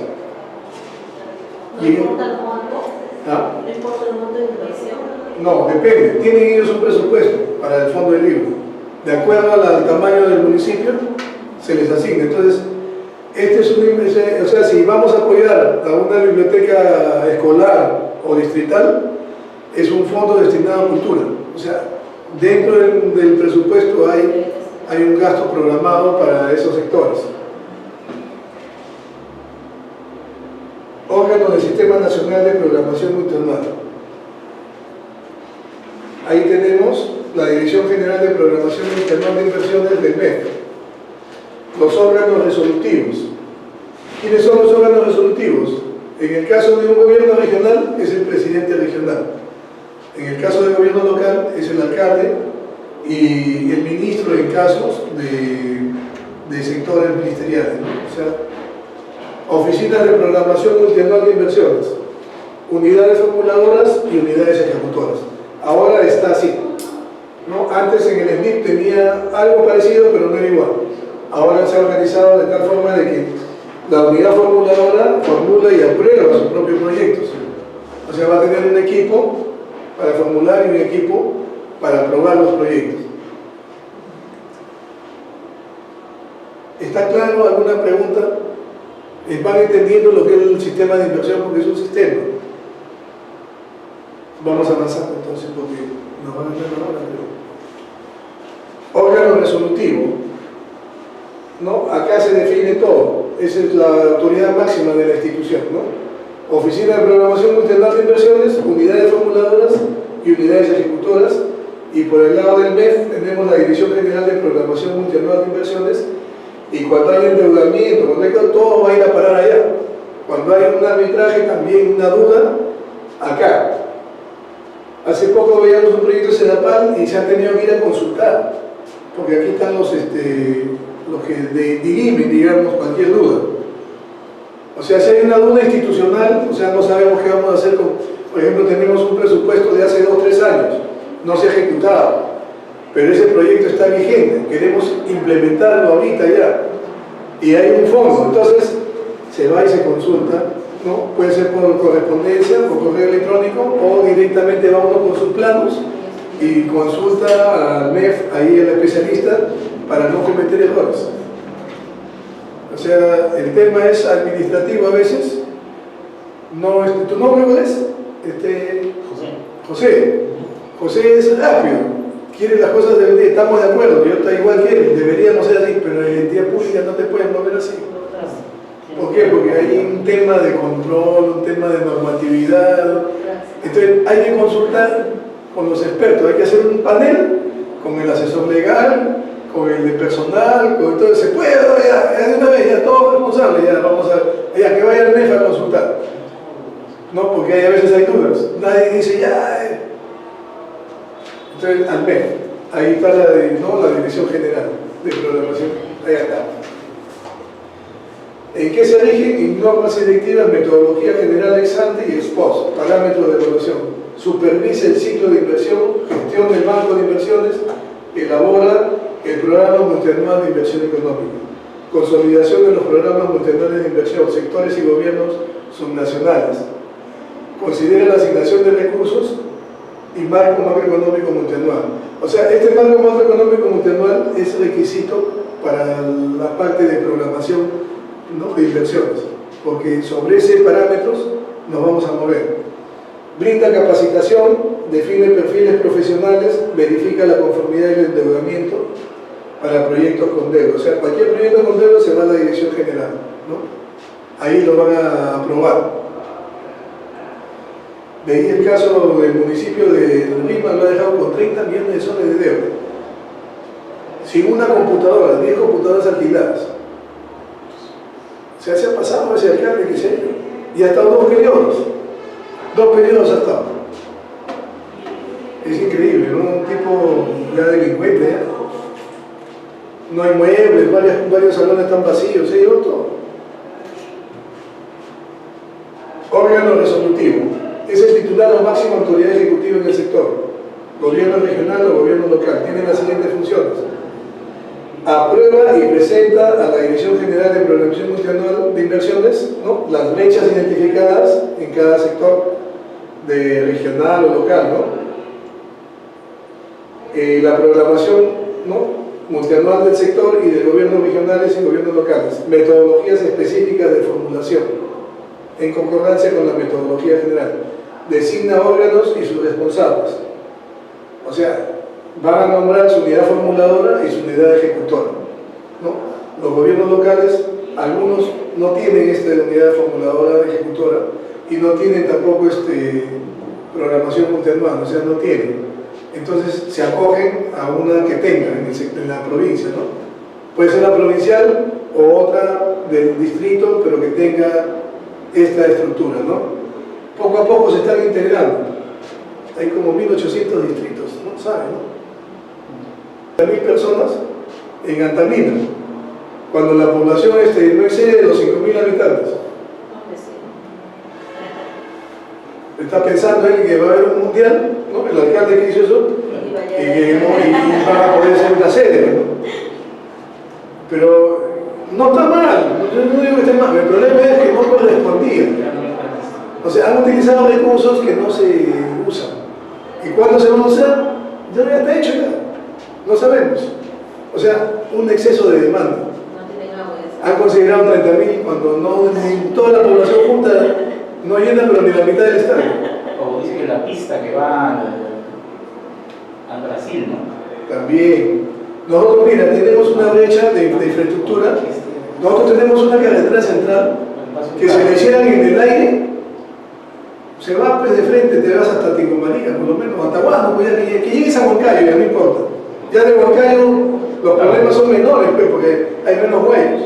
¿No importa el monto? ¿Ah? ¿No importa el monto de inversión? No, depende. Tienen ellos un presupuesto para el fondo del libro. De acuerdo al tamaño del municipio, se les asigna. Entonces, este es o sea, si vamos a apoyar a una biblioteca escolar o distrital, es un fondo destinado a cultura. O sea, dentro del presupuesto hay un gasto programado para esos sectores. Órgano del Sistema Nacional de Programación Multianual. Ahí tenemos la Dirección General de Programación Multianual de Inversiones del MEF. Los órganos resolutivos. ¿Quiénes son los órganos resolutivos? En el caso de un gobierno regional es el presidente regional. En el caso del gobierno local es el alcalde y el ministro en casos de sectores ministeriales, ¿no? O sea, oficinas de programación multianual de inversiones, unidades formuladoras y unidades ejecutoras. Ahora está así, ¿no? Antes en el SNIP tenía algo parecido, pero no era igual. Ahora se ha organizado de tal forma de que la unidad formuladora formula y aprueba sus propios proyectos. O sea, va a tener un equipo para formular y un equipo para aprobar los proyectos. ¿Está claro? ¿Alguna pregunta? ¿Van entendiendo lo que es el sistema de inversión? Porque es un sistema. Vamos avanzando entonces porque nos van a entender ahora. Órgano resolutivo, ¿no? Acá se define todo. Esa es la autoridad máxima de la institución, ¿no? Oficina de Programación Multianual de Inversiones, unidades formuladoras y unidades ejecutoras. Y por el lado del MEF tenemos la Dirección General de Programación Multianual de Inversiones. Y cuando hay endeudamiento, cuando hay todo va a ir a parar allá. Cuando hay un arbitraje, también una duda, acá. Hace poco veíamos un proyecto de Sedapal y se han tenido que ir a consultar, porque aquí están los que dirimen, digamos, cualquier duda. O sea, si hay una duda institucional, o sea, no sabemos qué vamos a hacer con... Por ejemplo, tenemos un presupuesto de hace 2 o 3 años, no se ha ejecutado, pero ese proyecto está vigente, queremos implementarlo ahorita ya, y hay un fondo, entonces se va y se consulta, ¿no? Puede ser por correspondencia, por correo electrónico, o directamente va uno con sus planos y consulta al MEF, ahí el especialista, para no cometer errores. O sea, el tema es administrativo a veces. No, ¿tu nombre cuál es? José es rápido, quiere las cosas de estamos de acuerdo, yo está igual que él, deberíamos ser así, pero en la entidad pública no te puedes mover así. ¿Por qué? Porque hay un tema de control, un tema de normatividad. Entonces hay que consultar con los expertos, hay que hacer un panel con el asesor legal, con el de personal, con todo. Se puede, ya de una vez, ya todo responsable, ya vamos a, ya que vaya el MEF a consultar. No, porque a veces hay dudas. Nadie dice ya. Entonces, al MEF, ahí está la Dirección General de Programación, ahí está. ¿En qué se rigen? En normas selectivas, metodología general ex ante y ex post, parámetros de evaluación. Supervisa el ciclo de inversión, gestión del banco de inversiones, elabora el programa multianual de inversión económica, consolidación de los programas multianuales de inversión, sectores y gobiernos subnacionales, considera la asignación de recursos y marco macroeconómico multianual. O sea, este marco macroeconómico multianual es requisito para la parte de programación, ¿no?, de inversiones, porque sobre ese parámetros nos vamos a mover. Brinda capacitación, define perfiles profesionales, verifica la conformidad del endeudamiento para proyectos con deuda. O sea, cualquier proyecto con deuda se va a la Dirección General, ¿no? Ahí lo van a aprobar. Veí el caso del municipio de Lima, lo ha dejado con 30 millones de soles de deuda, sin una computadora, 10 computadoras alquiladas. O sea, se ha pasado ese alcalde que se ha ido. Y ha estado 2 periodos ha estado. Es increíble, ¿no? Un tipo ya delincuente, ya. No hay muebles, varios salones están vacíos, se llevó todo. Órgano resolutivo. Es el titular o máxima autoridad ejecutiva en el sector. Gobierno regional o gobierno local. Tiene las siguientes funciones. Aprueba y presenta a la Dirección General de Programación Multianual de Inversiones, ¿no?, las brechas identificadas en cada sector de regional o local, ¿no? La programación, ¿no?, multianual del sector y de gobiernos regionales y gobiernos locales. Metodologías específicas de formulación, en concordancia con la metodología general. Designa órganos y sus responsables. O sea, van a nombrar su unidad formuladora y su unidad ejecutora, ¿no? Los gobiernos locales, algunos no tienen esta unidad formuladora ejecutora y no tienen tampoco programación multianual, o sea, no tienen. Entonces se acogen a una que tengan en la provincia, ¿no? Puede ser la provincial o otra del distrito, pero que tenga esta estructura, ¿no? Poco a poco se están integrando. Hay como 1800 distritos, ¿no? ¿Saben, no? 1.000 personas en Antamina, cuando la población no excede de los 5.000 habitantes. Está pensando él que va a haber un mundial, ¿no? El alcalde que hizo eso, y van a poder ser una sede, ¿no? Pero no está mal, yo no digo que esté mal, el problema es que no correspondía. O sea, han utilizado recursos que no se usan. ¿Y cuándo se van a usar? Ya está hecho ya. No sabemos. O sea, un exceso de demanda. Han considerado 30.000 cuando no, en toda la población junta no llena pero ni la mitad del estadio. O dice que la pista que va al Brasil, ¿no? También. Nosotros, mira, tenemos una brecha de infraestructura. Nosotros tenemos una carretera central que si la hicieran en el aire, se va pues de frente, te vas hasta Tincomaría, por lo menos hasta Huasco, pues, que llegues a Huancayo, ya no importa. Ya de Huancayo los problemas son menores, pues, porque hay menos huellos.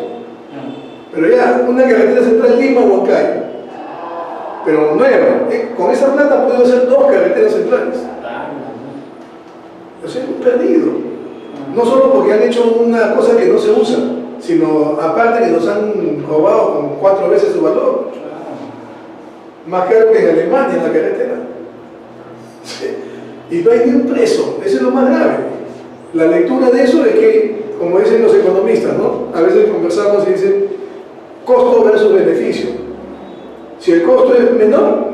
Pero ya, una carretera central Lima-Huancayo, pero nueva. Con esa plata puedo hacer 2 carreteras centrales. O sea, hemos perdido. No solo porque han hecho una cosa que no se usa, sino aparte que nos han robado con 4 veces su valor. Más caro que en Alemania en la carretera. Sí. Y no hay ni un preso, eso es lo más grave. La lectura de eso es que, como dicen los economistas, ¿no? A veces conversamos y dicen costo versus beneficio. Si el costo es menor,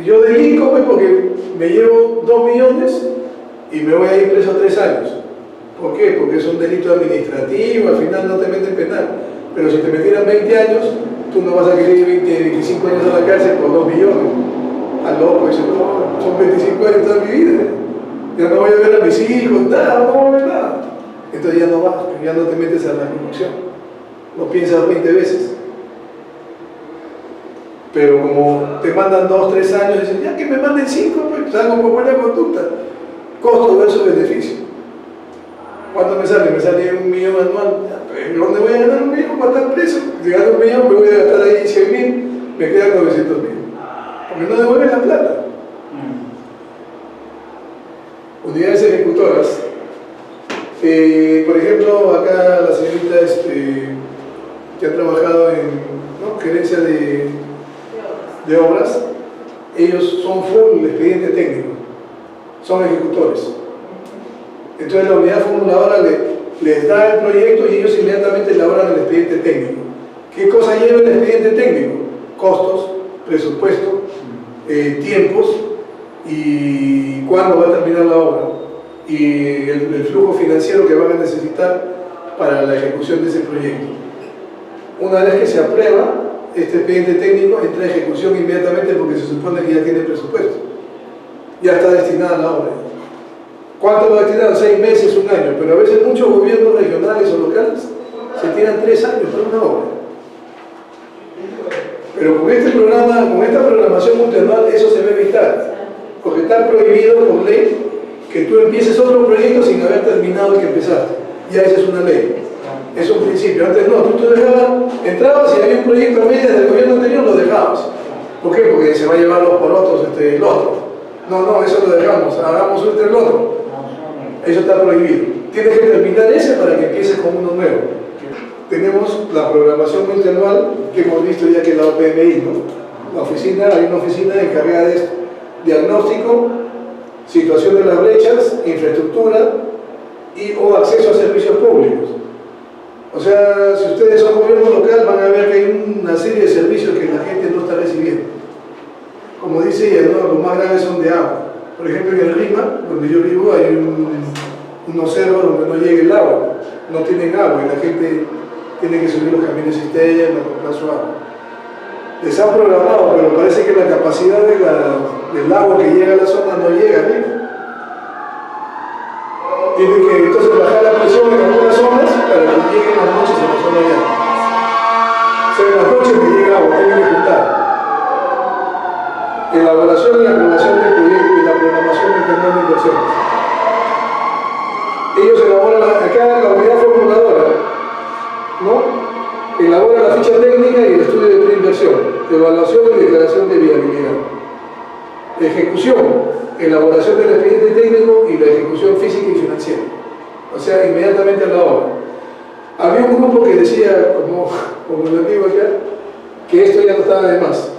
yo delinco pues, porque me llevo 2 millones y me voy a ir preso 3 años. ¿Por qué? Porque es un delito administrativo, al final no te meten penal. Pero si te metieran 20 años, tú no vas a querer ir 20, 25 años a la cárcel por 2 millones. Al loco, dice, no, son 25 años toda mi vida. Ya no voy a ver a mis hijos, nada, no voy a ver nada. Entonces ya no vas, ya no te metes a la corrupción. Lo piensas 20 veces. Pero como te mandan 2 o 3 años, dicen, ya que me manden 5, pues salgo con buena conducta. Costo versus beneficio. ¿Cuánto me sale? Me sale 1 millón anual. ¿Dónde voy a ganar 1 millón para estar preso? Si gano 1 millón, me voy a gastar ahí 100.000, me quedan 900.000. Porque no devuelven la plata. Unidades ejecutoras. Por ejemplo, acá la señorita que ha trabajado en gerencia de obras, ellos son full expediente técnico, son ejecutores. Entonces la unidad formuladora les da el proyecto y ellos inmediatamente elaboran el expediente técnico. ¿Qué cosa lleva el expediente técnico? Costos, presupuesto, tiempos y cuándo va a terminar la obra y el flujo financiero que van a necesitar para la ejecución de ese proyecto. Una vez que se aprueba este expediente técnico, entra a ejecución inmediatamente porque se supone que ya tiene presupuesto, ya está destinada a la obra. ¿Cuánto va a destinar? 6 meses, 1 año, pero a veces muchos gobiernos regionales o locales se tiran 3 años para una obra. Pero con este programa, con esta programación multianual, eso se va a evitar, porque está prohibido por ley que tú empieces otro proyecto sin haber terminado el que empezaste. Ya esa es una ley, es un principio. Antes no, tú entrabas y había un proyecto a medias del gobierno anterior, lo dejabas. ¿Por qué? Porque se va a llevar los porotos el otro. No, eso lo dejamos, hagamos el otro. Eso está prohibido. Tienes que terminar ese para que empieces con uno nuevo. Tenemos la programación multianual que hemos visto ya que la OPMI, ¿no? Hay una oficina encargada de esto: diagnóstico, situación de las brechas, infraestructura o acceso a servicios públicos. O sea, si ustedes son gobierno local, van a ver que hay una serie de servicios que la gente no está recibiendo. Como dice ella, ¿no? Los más graves son de agua. Por ejemplo, en el Lima, donde yo vivo, hay unos cerros donde no llega el agua, no tienen agua y la gente tiene que subir los camiones cisterna a comprar su agua. Les han programado, pero parece que la capacidad del agua que llega a la zona no llega arriba. Tienen que entonces bajar la presión en algunas zonas para que lleguen las noches a la zona allá. O sea, en las noches que llega agua, tienen que juntar. Elaboración y aprobación del proyecto y la programación del plan de inversiones. Ellos elaboran, acá la unidad formuladora, ¿no? Elabora la ficha técnica y el estudio de preinversión, evaluación y declaración de viabilidad. Ejecución, elaboración del expediente técnico y la ejecución física y financiera. O sea, inmediatamente a la obra. Había un grupo que decía, como lo digo acá, que esto ya no estaba de más,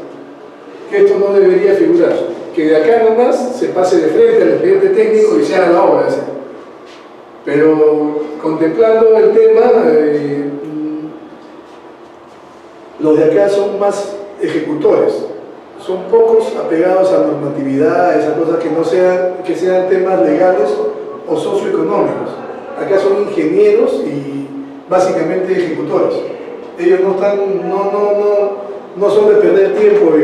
que esto no debería figurar, que de acá nomás se pase de frente al expediente técnico y se haga la obra. ¿sí? Pero contemplando el tema, los de acá son más ejecutores, son pocos apegados a normatividad, a esas cosas que sean temas legales o socioeconómicos. Acá son ingenieros y básicamente ejecutores. Ellos no son de perder tiempo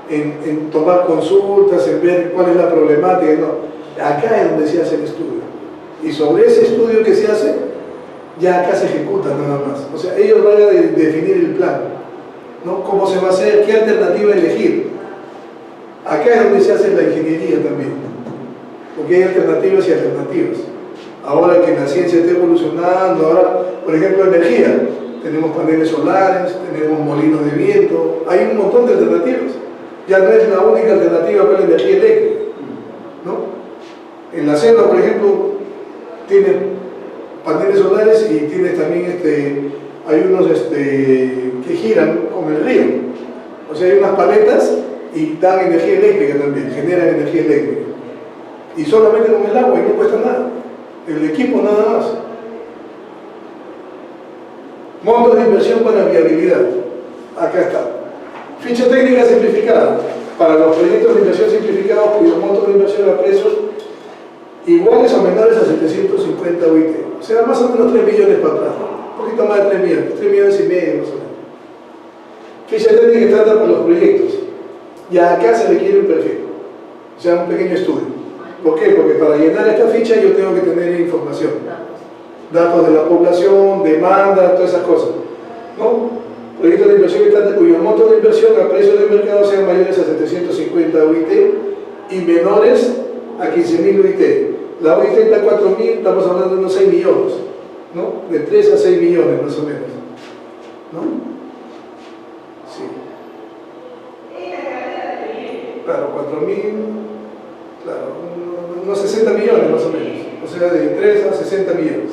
en tomar consultas, en ver cuál es la problemática, no. Acá es donde se hace el estudio. Y sobre ese estudio que se hace, ya acá se ejecuta nada más. O sea, ellos van a definir el plan, ¿no? Cómo se va a hacer, qué alternativa elegir. Acá es donde se hace la ingeniería también, porque hay alternativas y alternativas. Ahora que la ciencia está evolucionando, ahora, por ejemplo, energía, tenemos paneles solares, tenemos molinos de viento, hay un montón de alternativas. Ya no es la única alternativa para la energía eléctrica, ¿no? En la selva, por ejemplo, tiene paneles solares y tiene también hay unos que giran como el río. O sea, hay unas paletas y dan energía eléctrica también, generan energía eléctrica. Y solamente con el agua y no cuesta nada. El equipo nada más. Montos de inversión para viabilidad. Acá está. Ficha técnica simplificada. Para los proyectos de inversión simplificados cuyos montos de inversión a precios iguales o menores a 750 UIT. O sea, más o menos 3 millones para atrás. Un poquito más de 3 millones. 3 millones y medio más o menos. Ficha técnica estándar para los proyectos. Y acá se requiere un perfil. O sea, un pequeño estudio. ¿Por qué? Porque para llenar esta ficha yo tengo que tener información. Datos de la población, demanda, todas esas cosas, ¿no? Proyectos de inversión estándar cuyos montos de inversión a precios de mercado sean mayores a 750 UIT y menores a 15.000 UIT. La UIT está a 4.000, estamos hablando de unos 6 millones, ¿no? De 3 a 6 millones más o menos, ¿no? Sí. Claro, 4.000, claro, unos 60 millones más o menos, o sea, de 3 a 60 millones.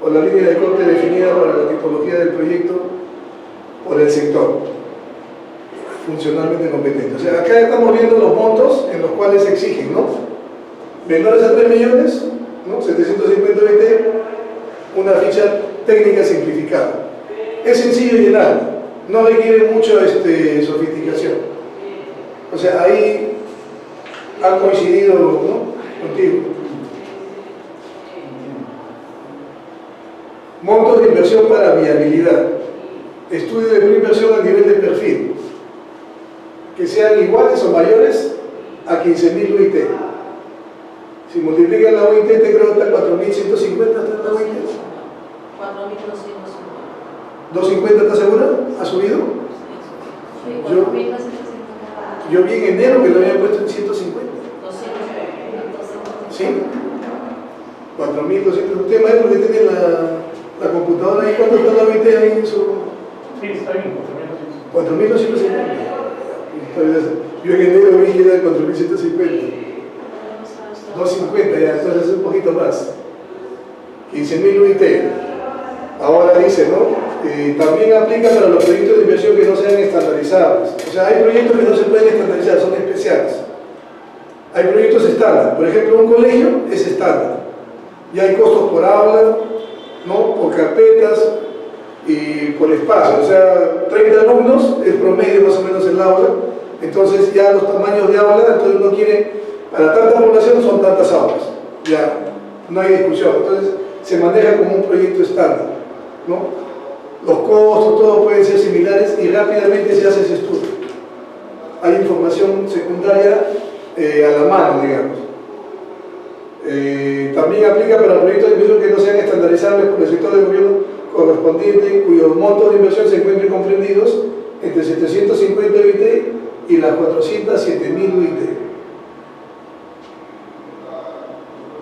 O la línea de corte definida para la tipología del proyecto por el sector funcionalmente competente. O sea, acá estamos viendo los montos en los cuales se exigen, ¿no? Menores a 3 millones, ¿no? 750 UIT, una ficha técnica simplificada. Es sencillo llenar, no requiere mucha sofisticación. O sea, ahí han coincidido, ¿no? Contigo. Montos de inversión para viabilidad. Estudio de preinversión a nivel de perfil. Que sean iguales o mayores a 15.000 UIT. Si multiplican la UIT, te creo que está 4.150, ¿está la UIT? 4.250. ¿250 está segura? ¿Ha subido? Sí, 4.950. Yo vi en enero que lo habían puesto en 150. 200. ¿Sí? 4.200. ¿Usted, maestro, que tiene la computadora ahí? ¿Cuánto está la UIT ahí en su...? Sí, está bien, 4.250. Yo en enero vi que era de 4.150. 250 ya, entonces es un poquito más. 15.000 UIT. Ahora dice, ¿no? También aplica para los proyectos de inversión que no sean estandarizados. O sea, hay proyectos que no se pueden estandarizar, son especiales. Hay proyectos estándar. Por ejemplo, un colegio es estándar. Y hay costos por aula, ¿no? Por carpetas y por espacio. O sea, 30 alumnos es promedio más o menos el aula. Entonces ya los tamaños de aula, entonces uno quiere, para tanta población son tantas aulas. Ya, no hay discusión. Entonces se maneja como un proyecto estándar, ¿no? Los costos, todo pueden ser similares y rápidamente se hace ese estudio. Hay información secundaria a la mano, digamos. También aplica para proyectos de inversión que no sean estandarizables por el sector del gobierno correspondiente, cuyos montos de inversión se encuentren comprendidos entre 750 UIT y las 407.000 UIT.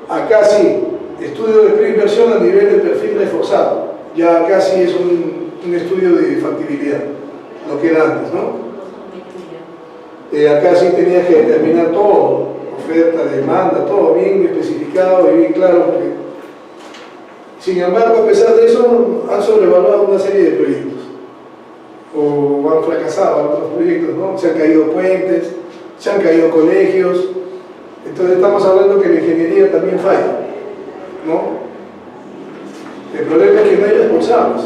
Acá sí, estudio de preinversión a nivel de perfil reforzado. Ya casi es un estudio de factibilidad, lo que era antes, ¿no? Acá sí tenías que determinar todo, oferta, demanda, todo bien especificado y bien claro. Porque, sin embargo, a pesar de eso, han sobrevaluado una serie de proyectos, o han fracasado algunos proyectos, ¿no? Se han caído puentes, se han caído colegios. Entonces estamos hablando que la ingeniería también falla, ¿no? El problema es que no hay responsables.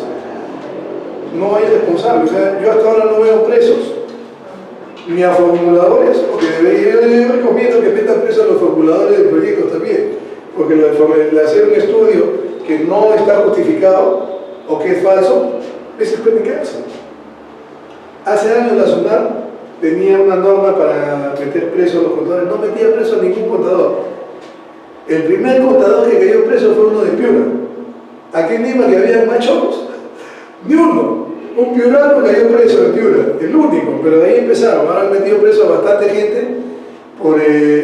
No hay responsables. O sea, yo hasta ahora no veo presos, ni a formuladores, porque yo recomiendo que metan presos a los formuladores de proyectos también, porque el hacer un estudio que no está justificado o que es falso, ese puede quedarse. Hace años la SUNAT tenía una norma para meter preso a los contadores, no metía preso a ningún contador. El primer contador que cayó preso fue uno de Piura. Aquí en Lima que había más chocos, ni uno. Un piurano cayó preso en Piura, el único, pero de ahí empezaron. Ahora han metido preso a bastante gente.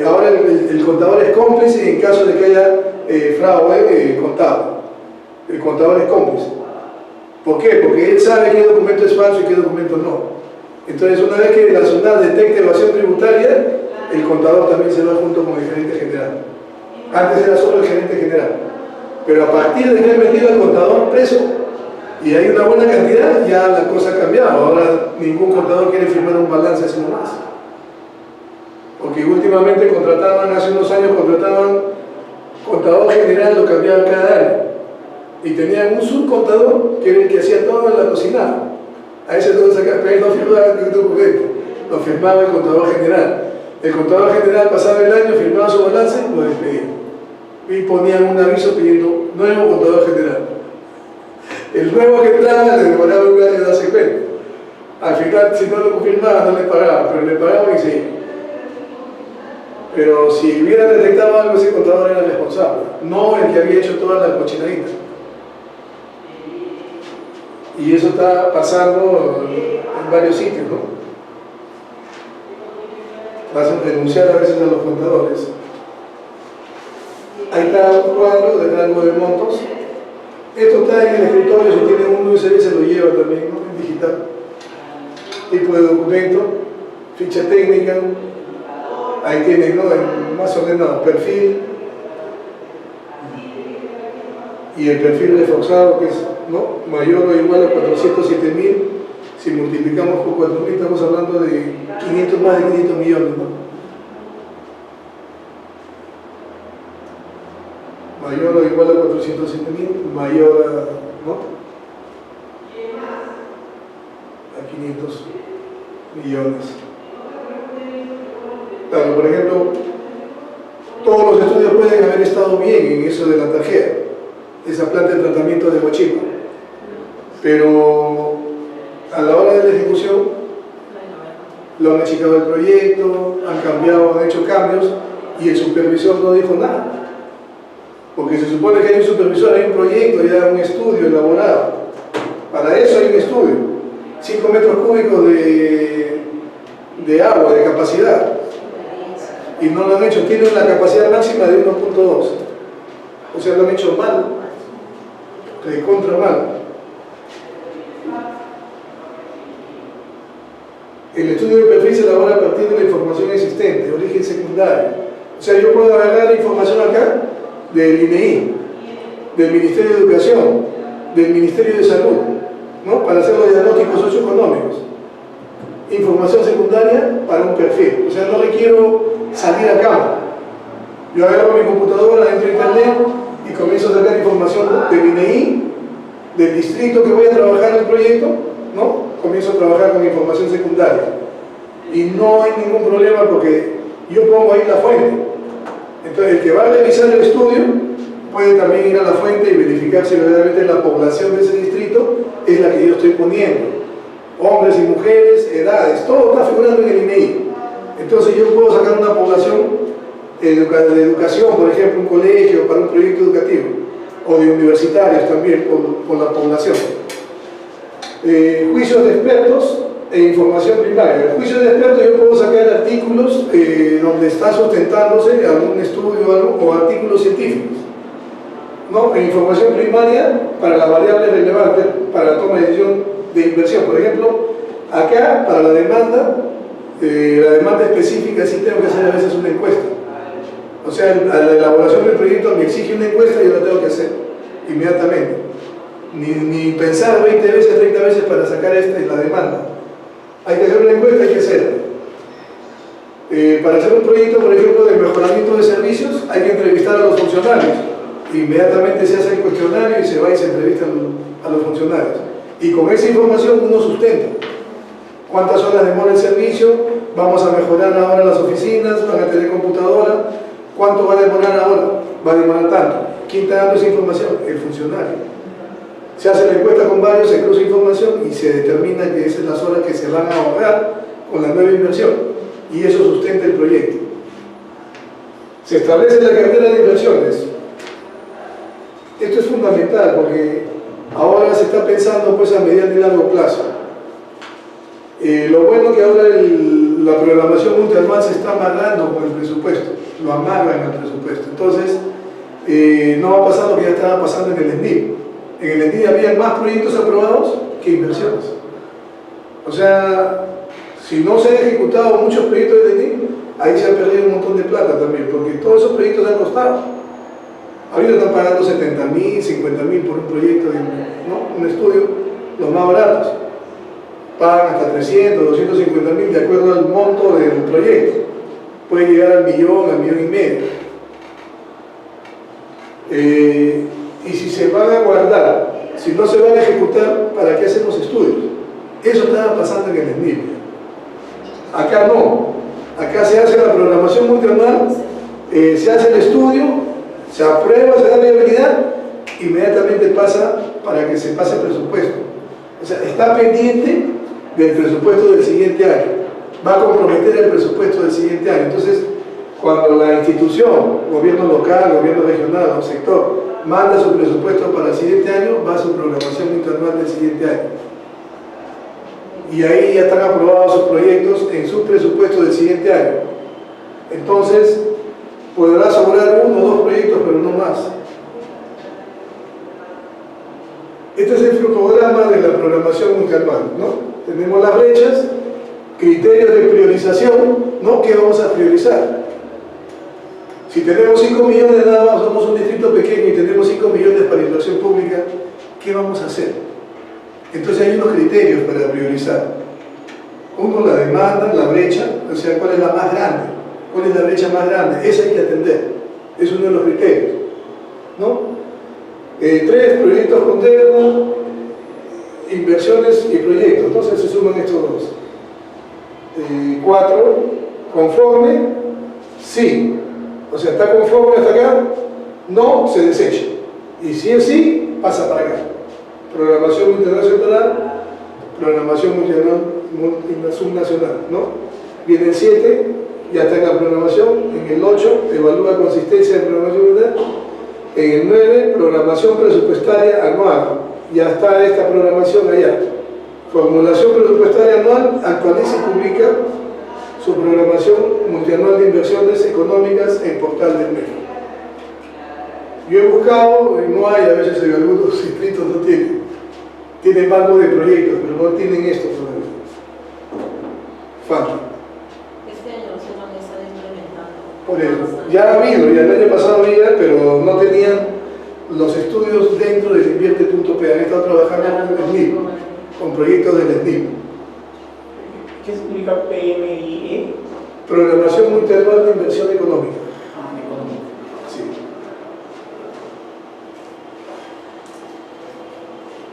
Ahora el contador es cómplice en caso de que haya fraude contable. El contador es cómplice. ¿Por qué? Porque él sabe qué documento es falso y qué documento no. Entonces, una vez que la SUNAT detecte evasión tributaria, el contador también se va junto con el gerente general. Antes era solo el gerente general. Pero a partir de que han metido al contador preso, y hay una buena cantidad, ya la cosa ha cambiado. Ahora ningún contador quiere firmar un balance así nomás. Porque últimamente hace unos años contrataban contador general, lo cambiaban cada año. Y tenían un subcontador que era el que hacía todo en la cocinada. A ese no sacaba, pero no firmaba ningún documento. Lo firmaba el contador general. El contador general pasaba el año, firmaba su balance, lo despedía. Y ponían un aviso pidiendo nuevo contador general. El nuevo que entraba le demoraba un año de darse cuenta. Al final, si no lo confirmaba, no le pagaban, pero le pagaban y sí. Pero si hubiera detectado algo, ese contador era el responsable, no el que había hecho todas las cochinaditas. Y eso está pasando en varios sitios, ¿no? Vas a denunciar a veces a los contadores. Ahí está un cuadro de rango de montos. Esto está en el escritorio, si tienen un USB se lo lleva también, ¿no? En digital. Tipo de documento, ficha técnica, ahí tienen, ¿no? Más ordenado, perfil y el perfil reforzado, que es, ¿no? Mayor o igual a 407.000. Si multiplicamos por 4.000 estamos hablando de 500, más de 500 millones, ¿no? Mayor o igual a 407.000, mayor a, ¿no? A 500 millones. Claro, por ejemplo, todos los estudios pueden haber estado bien en eso de la tarjeta, esa planta de tratamiento de Huachipa, pero a la hora de la ejecución lo han achicado el proyecto, han cambiado, han hecho cambios y el supervisor no dijo nada. Porque se supone que hay un supervisor, hay un proyecto, ya un estudio elaborado. Para eso hay un estudio. 5 metros cúbicos de agua, de capacidad. Y no lo han hecho. Tienen la capacidad máxima de 1.2. O sea, lo han hecho mal. De contra mal. El estudio de perfil se elabora a partir de la información existente, origen secundario. O sea, yo puedo agarrar información acá del INEI, del Ministerio de Educación, del Ministerio de Salud, ¿no? Para hacer los diagnósticos socioeconómicos. Información secundaria para un perfil. O sea, no requiero salir a campo. Yo agarro mi computadora, entro a internet y comienzo a sacar información del INEI, del distrito que voy a trabajar en el proyecto, ¿no? Comienzo a trabajar con información secundaria. Y no hay ningún problema porque yo pongo ahí la fuente. Entonces, el que va a revisar el estudio puede también ir a la fuente y verificar si verdaderamente la población de ese distrito es la que yo estoy poniendo. Hombres y mujeres, edades, todo está figurando en el INEI. Entonces, yo puedo sacar una población de educación, por ejemplo, un colegio para un proyecto educativo, o de universitarios también, por la población. Juicios de expertos e información primaria. El juicio de expertos yo puedo sacar artículos donde está sustentándose algún estudio o artículos científicos, ¿no? En información primaria para las variables relevantes para la toma de decisión de inversión. Por ejemplo, acá para la demanda específica sí tengo que hacer a veces una encuesta. O sea, a la elaboración del proyecto me exige una encuesta y yo la tengo que hacer inmediatamente. Ni pensar 20 veces, 30 veces para sacar la demanda. Hay que hacer una encuesta, hay que hacerla. Para hacer un proyecto, por ejemplo, de mejoramiento de servicios, hay que entrevistar a los funcionarios. Inmediatamente se hace el cuestionario y se va y se entrevista a los funcionarios. Y con esa información uno sustenta. ¿Cuántas horas demora el servicio? Vamos a mejorar ahora las oficinas, van a tener computadora. ¿Cuánto va a demorar ahora? Va a demorar tanto. ¿Quién está dando esa información? El funcionario. Se hace la encuesta con varios, se cruza información y se determina que esas son las horas que se van a ahorrar con la nueva inversión. Y eso sustenta el proyecto. Se establece la cartera de inversiones. Esto es fundamental porque ahora se está pensando pues a mediano y largo plazo. Lo bueno que ahora la programación multianual se está amarrando con el presupuesto, lo amarran al presupuesto. Entonces, no va a pasar lo que ya estaba pasando en el SNIP. En el SNIP había más proyectos aprobados que inversiones. O sea, si no se han ejecutado muchos proyectos de SNIP, ahí se ha perdido un montón de plata también, porque todos esos proyectos han costado. Ahorita están pagando 70.000, 50.000 por un proyecto, ¿no? Un estudio, los más baratos. Pagan hasta 300, 250.000 de acuerdo al monto del proyecto. Puede llegar al millón, al millón y medio. Y si se van a guardar, si no se van a ejecutar, ¿para qué hacemos estudios? Eso estaba pasando en el SNIP. Acá no. Acá se hace la programación multianual, se hace el estudio, se aprueba, se da viabilidad, inmediatamente pasa para que se pase el presupuesto. O sea, está pendiente del presupuesto del siguiente año. Va a comprometer el presupuesto del siguiente año. Entonces, Cuando la institución, gobierno local, gobierno regional o sector, manda su presupuesto para el siguiente año, va a su programación multianual del siguiente año. Y ahí ya están aprobados sus proyectos en su presupuesto del siguiente año. Entonces, podrá sobrar 1 o 2 proyectos, pero no más. Este es el flujograma de la programación multianual, ¿no? Tenemos las brechas, criterios de priorización, ¿no? ¿Qué vamos a priorizar? Si tenemos 5 millones nada más, somos un distrito pequeño y tenemos 5 millones para inversión pública, ¿qué vamos a hacer? Entonces hay unos criterios para priorizar. Uno, la demanda, la brecha, o sea, ¿cuál es la más grande? ¿Cuál es la brecha más grande? Esa hay que atender. Es uno de los criterios, ¿no? 3, proyectos conternos, inversiones y proyectos. Entonces se suman estos dos. 4, conforme, sí. O sea, ¿está conforme hasta acá? No, se desecha. Y si es sí, pasa para acá. Programación multinacional, programación subnacional, ¿no? Viene el 7, ya está en la programación. En el 8, evalúa consistencia de programación multinacional. En el 9, programación presupuestaria anual. Ya está esta programación allá. Formulación presupuestaria anual, actualiza y publica su programación multianual de inversiones económicas en portal del MEF. Yo he buscado, no hay, a veces en algunos distritos no tienen. Tienen banco de proyectos, pero no tienen esto todavía. Falta. Este año se van a estar implementando. Por eso, ya ha habido, ya el año pasado había, pero no tenían los estudios dentro del invierte.p. Han estado trabajando con el SNIP, con proyectos del SNIP. ¿Qué significa PMIE? Programación multianual de inversión económica. Económica. Sí.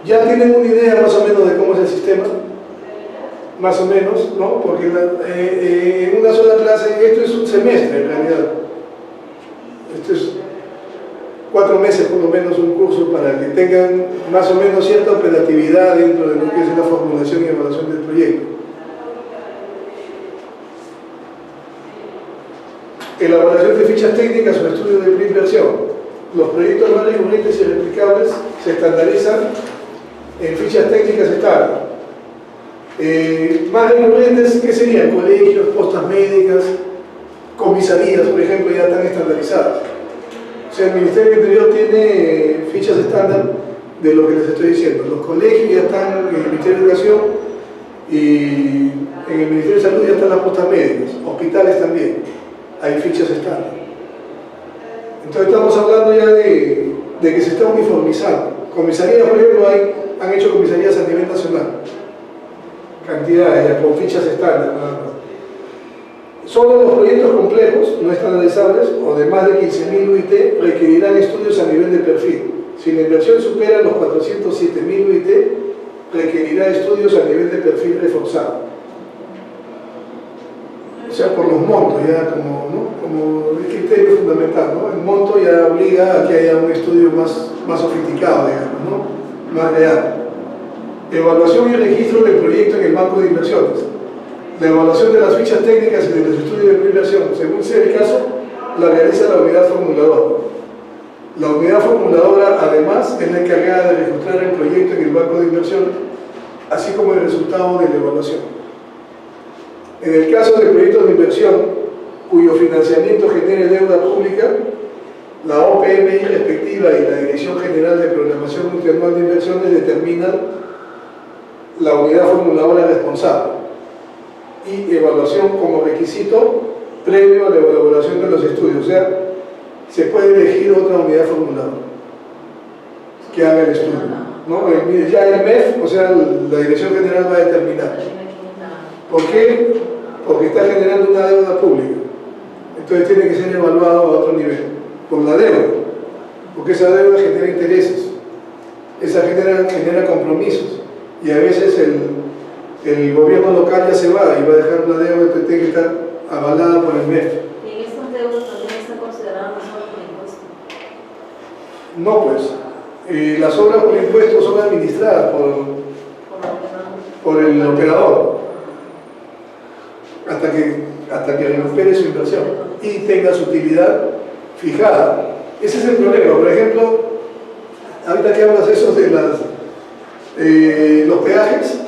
¿Ya tienen una idea más o menos de cómo es el sistema? Más o menos, ¿no? Porque en una sola clase, esto es un semestre en realidad. Esto es 4 meses por lo menos un curso para que tengan más o menos cierta operatividad dentro de lo que es la formulación y evaluación del proyecto. Elaboración de fichas técnicas o estudios de preinversión. Los proyectos más recurrentes y replicables se estandarizan en fichas técnicas estándar. Más recurrentes, ¿qué serían? Colegios, postas médicas, comisarías, por ejemplo, ya están estandarizadas. O sea, el Ministerio del Interior tiene fichas estándar de lo que les estoy diciendo. Los colegios ya están en el Ministerio de Educación y en el Ministerio de Salud ya están las postas médicas, hospitales también, hay fichas estándar. Entonces estamos hablando ya de que se está uniformizando. Comisarías, por ejemplo, han hecho comisarías a nivel nacional. Cantidades, ya, con fichas estándar, nada más. Solo los proyectos complejos, no estandarizables, o de más de 15.000 UIT, requerirán estudios a nivel de perfil. Si la inversión supera los 407.000 UIT, requerirá estudios a nivel de perfil reforzado. O sea, por los montos, ya como el criterio fundamental, ¿no? El monto ya obliga a que haya un estudio más sofisticado, digamos, ¿no? Más real. Evaluación y registro del proyecto en el banco de inversiones. La evaluación de las fichas técnicas y de los estudios de preinversión, según sea el caso, la realiza la unidad formuladora. La unidad formuladora, además, es la encargada de registrar el proyecto en el banco de inversiones, así como el resultado de la evaluación. En el caso de proyectos de inversión cuyo financiamiento genere deuda pública, la OPMI respectiva y la Dirección General de Programación Multianual de Inversiones determinan la unidad formuladora responsable y evaluación como requisito previo a la elaboración de los estudios. O sea, se puede elegir otra unidad formuladora que haga el estudio, ¿no? Ya el MEF, o sea, la Dirección General va a determinar. ¿Por qué? Porque está generando una deuda pública. Entonces tiene que ser evaluado a otro nivel, por la deuda, porque esa deuda genera intereses, esa genera compromisos, y a veces el gobierno local ya se va y va a dejar una deuda que tiene que estar avalada por el MEF. ¿Y en estas deudas también está considerada las obras por impuesto? No, pues, las obras por impuestos son administradas por el operador hasta que recupere su inversión. y tenga su utilidad fijada. Ese es el problema. Por ejemplo, ahorita que hablas eso de los peajes,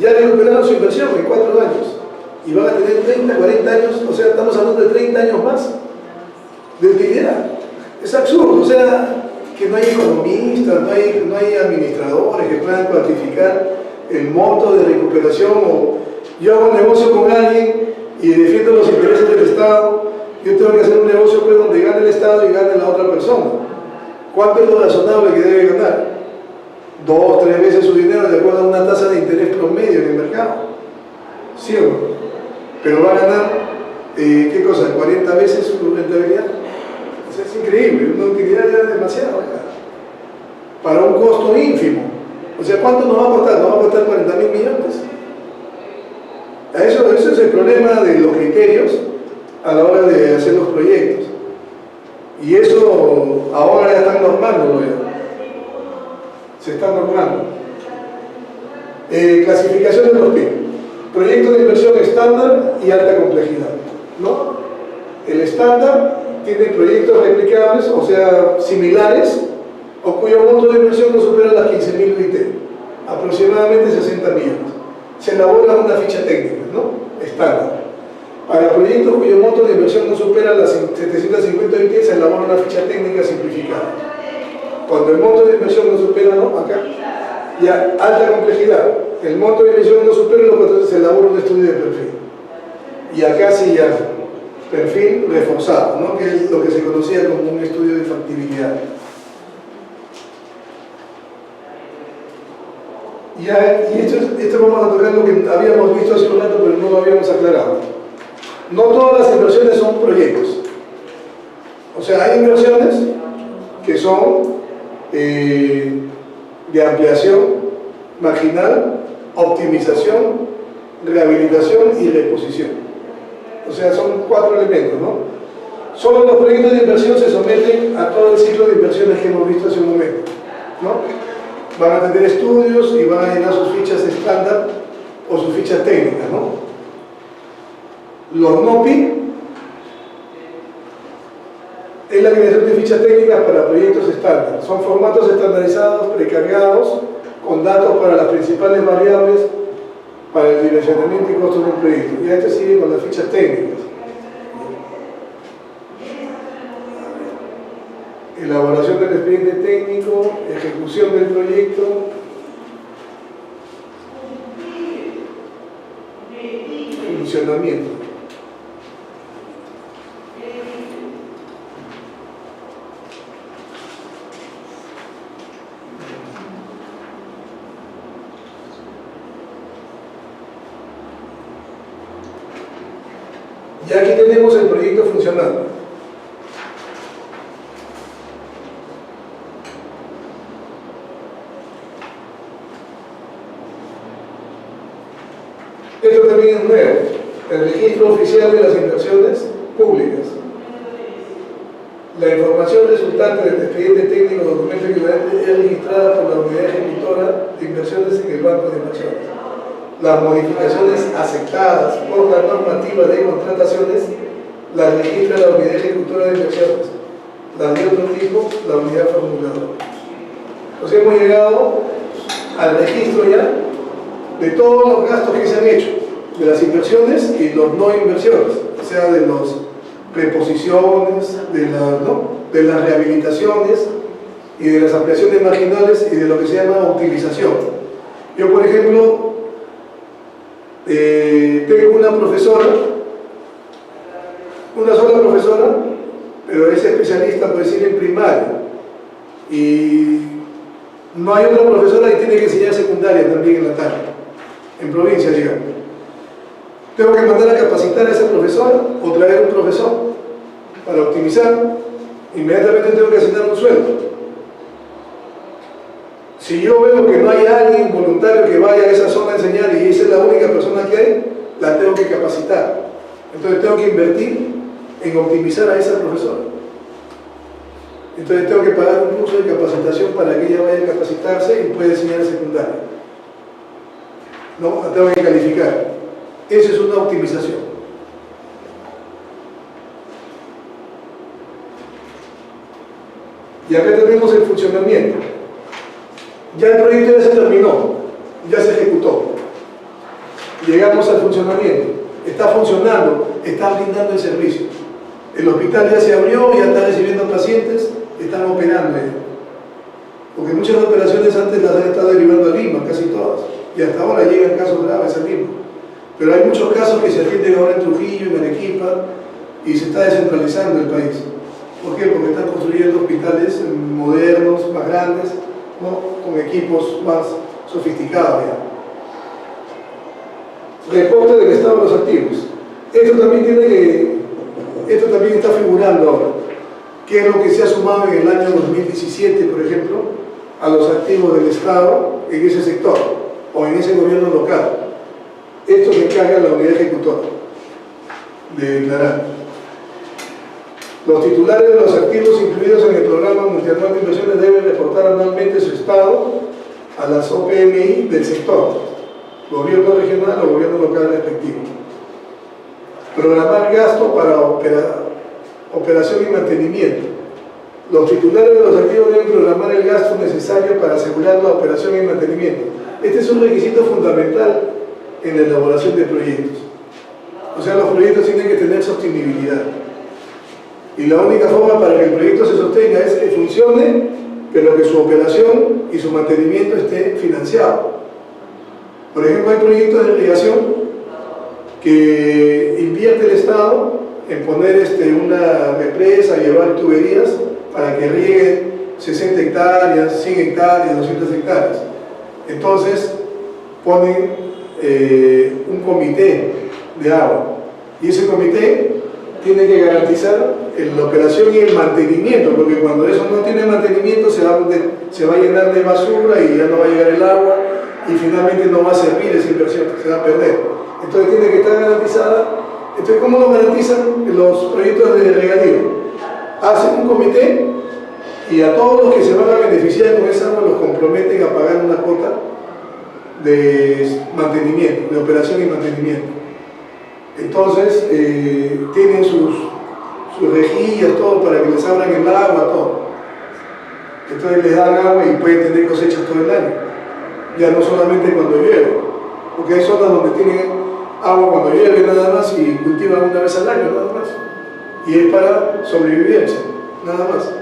ya recuperaron su inversión en 4 años y van a tener 30, 40 años, o sea, estamos hablando de 30 años más de utilidad. Es absurdo, o sea, que no hay economistas, no hay administradores que puedan cuantificar el monto de recuperación. O yo hago un negocio con alguien y defiendo los intereses del Estado, yo tengo que hacer un negocio pues, donde gane el Estado y gane la otra persona. ¿Cuánto es lo razonable que debe ganar? 2 o 3 veces su dinero de acuerdo a una tasa de interés promedio en el mercado. ¿Sí o no? Pero va a ganar, ¿qué cosa? 40 veces su rentabilidad. O sea, es increíble, una utilidad ya demasiado para un costo ínfimo. O sea, ¿cuánto nos va a costar? ¿Nos va a costar 40.000 millones? Eso es el problema de los criterios a la hora de hacer los proyectos. Y eso ahora ya están normándolo ya. Se están normando. Clasificación de los PIB. Proyectos de inversión estándar y alta complejidad, ¿no? El estándar tiene proyectos replicables, o sea, similares, o cuyo monto de inversión no supera las 15.000 UIT, aproximadamente 60 millones. Se elabora una ficha técnica, ¿no? Estándar. Para proyectos cuyo monto de inversión no supera las 750 UIT, se elabora una ficha técnica simplificada. Cuando el monto de inversión no supera, ¿no? Acá, ya, alta complejidad. El monto de inversión no supera los 400, se elabora un estudio de perfil. Y acá sí ya, perfil reforzado, ¿no? Que es lo que se conocía como un estudio de factibilidad. Y esto vamos a tocar lo que habíamos visto hace un rato, pero no lo habíamos aclarado. No todas las inversiones son proyectos. O sea, hay inversiones que son de ampliación marginal, optimización, rehabilitación y reposición. O sea, son 4 elementos, ¿no? Solo los proyectos de inversión se someten a todo el ciclo de inversiones que hemos visto hace un momento, ¿no? Van a tener estudios y van a llenar sus fichas estándar o sus fichas técnicas, ¿no? Los NOPI es la creación de fichas técnicas para proyectos estándar. Son formatos estandarizados, precargados, con datos para las principales variables para el dimensionamiento y costos del proyecto. Y este sigue con las fichas técnicas. Elaboración del expediente técnico, ejecución del proyecto, funcionamiento. Y aquí tenemos el proyecto funcionando. Esto también es nuevo, el registro oficial de las inversiones públicas. La información resultante del expediente técnico o documento equivalente es registrada por la unidad ejecutora de inversiones en el banco de inversiones. Las modificaciones aceptadas por la normativa de contrataciones las registra la unidad ejecutora de inversiones. Las de otro tipo, la unidad formuladora. Entonces hemos llegado al registro ya de todos los gastos que se han hecho, de las inversiones y los no inversiones, o sea, de las preposiciones, de las rehabilitaciones y de las ampliaciones marginales y de lo que se llama optimización. Yo, por ejemplo, tengo una profesora, una sola profesora, pero es especialista, por decir, en primaria, y no hay otra profesora que tiene que enseñar secundaria también en la tarde, en provincia, digamos. Tengo que mandar a capacitar a esa profesora o traer un profesor para optimizar. Inmediatamente tengo que asignar un sueldo. Si yo veo que no hay alguien voluntario que vaya a esa zona a enseñar y esa es la única persona que hay, la tengo que capacitar. Entonces tengo que invertir en optimizar a esa profesora. Entonces tengo que pagar un curso de capacitación para que ella vaya a capacitarse y pueda enseñar secundaria. ¿No? La tengo que calificar. Esa es una optimización. Y acá tenemos el funcionamiento. Ya el proyecto ya se terminó, ya se ejecutó. Llegamos al funcionamiento. Está funcionando, está brindando el servicio. El hospital ya se abrió, ya está recibiendo pacientes, están operando ya. Porque muchas operaciones antes las han estado derivando a Lima, casi todas. Y hasta ahora llegan casos graves a Lima. Pero hay muchos casos que se atienden ahora en Trujillo, en Arequipa, y se está descentralizando el país. ¿Por qué? Porque están construyendo hospitales modernos, más grandes, ¿no? Con equipos más sofisticados ya. Reporte del estado de los activos. Esto también está figurando ahora. ¿Qué es lo que se ha sumado en el año 2017, por ejemplo, a los activos del Estado en ese sector o en ese gobierno local? Esto se encarga la unidad ejecutora de declarar. Los titulares de los activos incluidos en el programa multianual de inversiones deben reportar anualmente su estado a las OPMI del sector, gobierno regional o gobierno local respectivo. Programar gasto para operación y mantenimiento. Los titulares de los activos deben programar el gasto necesario para asegurar la operación y mantenimiento. Este es un requisito fundamental en la elaboración de proyectos. O sea, los proyectos tienen que tener sostenibilidad. Y la única forma para que el proyecto se sostenga es que funcione, pero que su operación y su mantenimiento esté financiado. Por ejemplo, hay proyectos de irrigación que invierte el Estado en poner una represa, llevar tuberías para que riegue 60 hectáreas, 100 hectáreas, 200 hectáreas. Entonces ponen un comité de agua y ese comité tiene que garantizar la operación y el mantenimiento, porque cuando eso no tiene mantenimiento se va a llenar de basura y ya no va a llegar el agua y finalmente no va a servir esa inversión, se va a perder. Entonces tiene que estar garantizada. Entonces, ¿cómo lo garantizan los proyectos de regadío? Hacen un comité y a todos los que se van a beneficiar con esa agua los comprometen a pagar una cuota de mantenimiento, de operación y mantenimiento. Entonces, tienen sus rejillas, todo para que les abran el agua, todo. Entonces les dan agua y pueden tener cosechas todo el año. Ya no solamente cuando llueve, porque hay zonas donde tienen agua cuando llueve nada más y cultivan una vez al año nada más. Y es para sobrevivencia, nada más.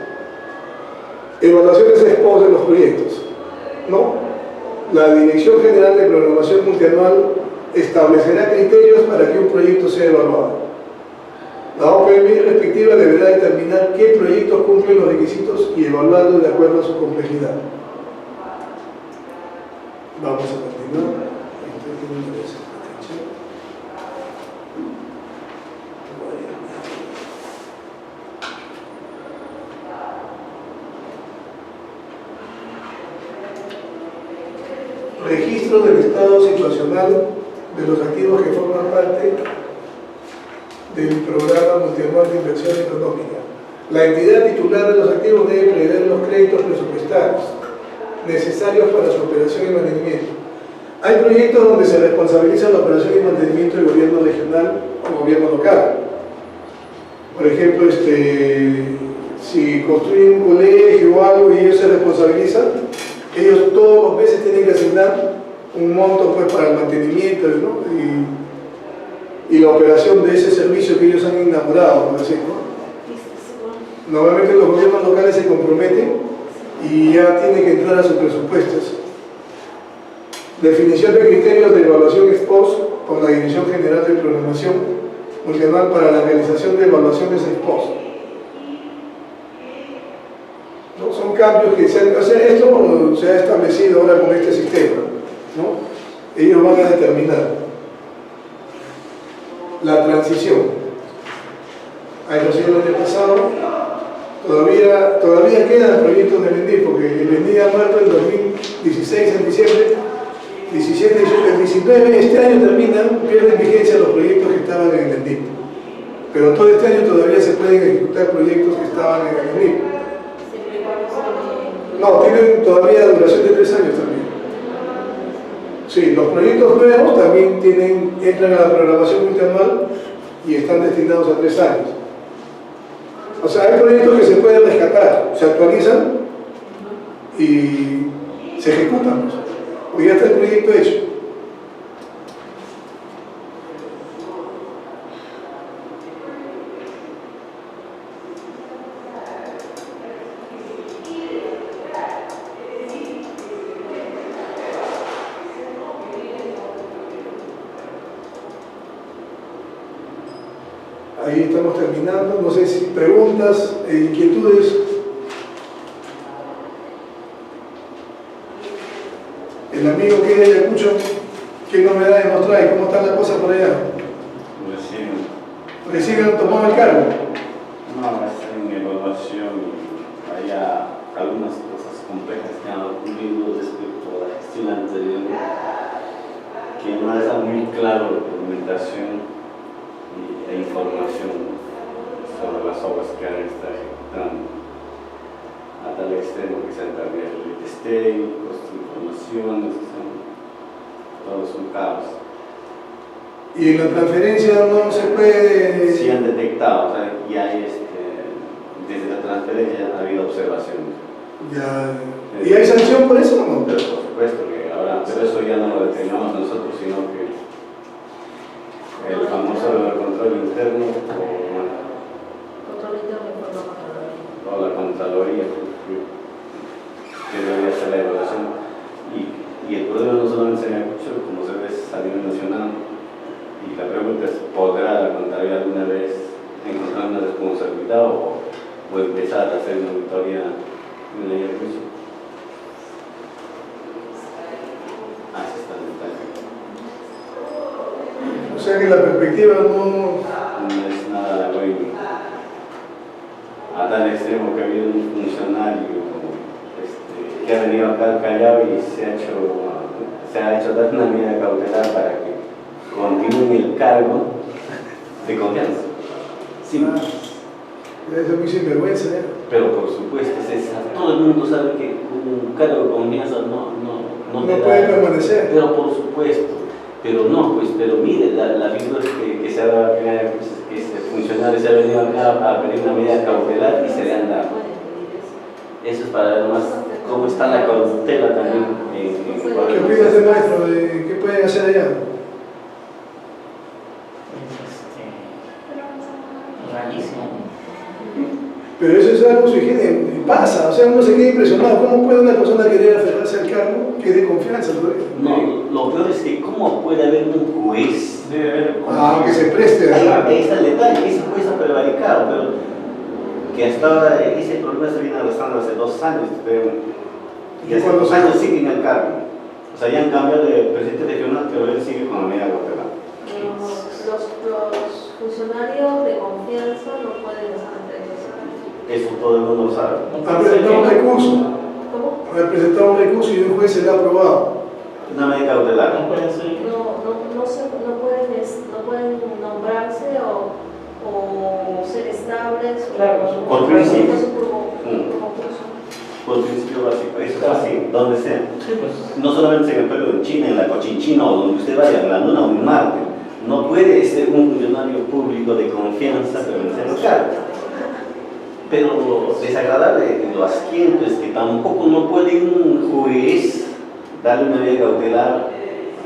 Evaluaciones ex post de los proyectos. ¿No? La Dirección General de Programación Multianual establecerá criterios para que un proyecto sea evaluado. La OPMI respectiva deberá determinar qué proyectos cumplen los requisitos y evaluarlos de acuerdo a su complejidad. Vamos a continuar. Registro del estado situacional de los activos que forman parte del programa multianual de inversión económica. La entidad titular de los activos debe prever los créditos presupuestarios necesarios para su operación y mantenimiento. Hay proyectos donde se responsabiliza la operación y mantenimiento del gobierno regional o gobierno local. Por ejemplo, si construyen un colegio o algo y ellos se responsabilizan, ellos todos los meses tienen que asignar un monto pues, para el mantenimiento, ¿no? y la operación de ese servicio que ellos han inaugurado, por decir, ¿no? Normalmente los gobiernos locales se comprometen y ya tienen que entrar a sus presupuestos. Definición de criterios de evaluación ex post por la Dirección General de Programación Multianual para la realización de evaluaciones ex post. ¿No? Son cambios que esto se ha establecido ahora con este sistema, ¿no? Ellos van a determinar la transición. Ahí lo hicieron el año pasado, todavía quedan proyectos del ENDIF, porque el ENDIF ha muerto en 2016, en diciembre, 17, 18, el 19, este año pierden vigencia los proyectos que estaban en el ENDIF. Pero todo este año todavía se pueden ejecutar proyectos que estaban en el ENDIF. No, tienen todavía duración de 3 años también. Sí, los proyectos nuevos también entran a la programación multianual y están destinados a 3 años. O sea, hay proyectos que se pueden rescatar, se actualizan y se ejecutan, pues, porque ya está el proyecto hecho. Ahí estamos terminando, no sé si preguntas, inquietudes. El amigo que hay Ayacucho, ¿qué novedades nos trae? ¿Cómo está la cosa por allá? Recién han tomado el cargo. No, está en evaluación y hay algunas cosas complejas que han ocurrido respecto a la gestión anterior, que no está muy claro la documentación e información sobre las obras que han estado ejecutando, a tal extremo que se han cambiado de testigos, informaciones, todo es un caos. Y en la transferencia no se puede... Sí han detectado, o sea, ya hay desde la transferencia ha habido observaciones. Ya. ¿Y hay sanción por eso o no? Pero por supuesto que habrá, pero eso ya no lo determinamos nosotros, sino que el famoso control interno o la Contraloría que debería hacer la evaluación. Y el problema no solamente se me ha escuchado, como se ve, salió mencionando. Y la pregunta es, ¿podrá la Contraloría alguna vez encontrar una responsabilidad o empezar a hacer una auditoría en el juicio? Así está el detalle. O sea que la perspectiva no... No es nada bueno. A tal extremo que ha habido un funcionario que ha venido acá al Callao y se ha hecho dar una medida cautelar para que continúe el cargo de confianza. Sí. Eso es muy sinvergüenza, ¿eh? Pero por supuesto, todo el mundo sabe que un cargo de confianza no puede permanecer. Pero por supuesto, pero no, pues, pero mire, la figura que se ha que ese funcionario se ha venido acá a pedir una medida cautelar y se le han dado. Eso es para ver más cómo está la cautela también. ¿Qué opinas del maestro? ¿Qué pueden hacer allá? Rarísimo. Pero eso es algo sui generis, pasa, o sea, uno se queda impresionado. ¿Cómo puede una persona querer aferrarse al cargo que dé confianza? No, lo peor es que ¿cómo puede haber un juez? Debe haber... que se preste a... Ahí está el detalle, ese juez ha prevaricado, pero que hasta ahora ese problema se viene arrastrando hace 2 años, y hace 2 años sigue en el cargo. O sea, ya han cambiado de presidente regional, pero él sigue con la medida cautelar. Los funcionarios de confianza no pueden estar presos. Eso todo el mundo lo sabe. Ha presentado un recurso. ¿Cómo? Ha presentado un recurso y un juez se lo ha aprobado. Una medida cautelar. No pueden ser... No pueden nombrarse o ser estables. Claro, por principio. Concurso. Por principio básico, eso es así, donde sea. Sí, pues. No solamente en el Perú, en China, en la Cochinchina o donde usted vaya, en la Luna o en Marte. No puede ser un funcionario público de confianza permanecer en el cargo. Pero lo desagradable y lo asquiento es que tampoco no puede un juez darle una medida cautelar.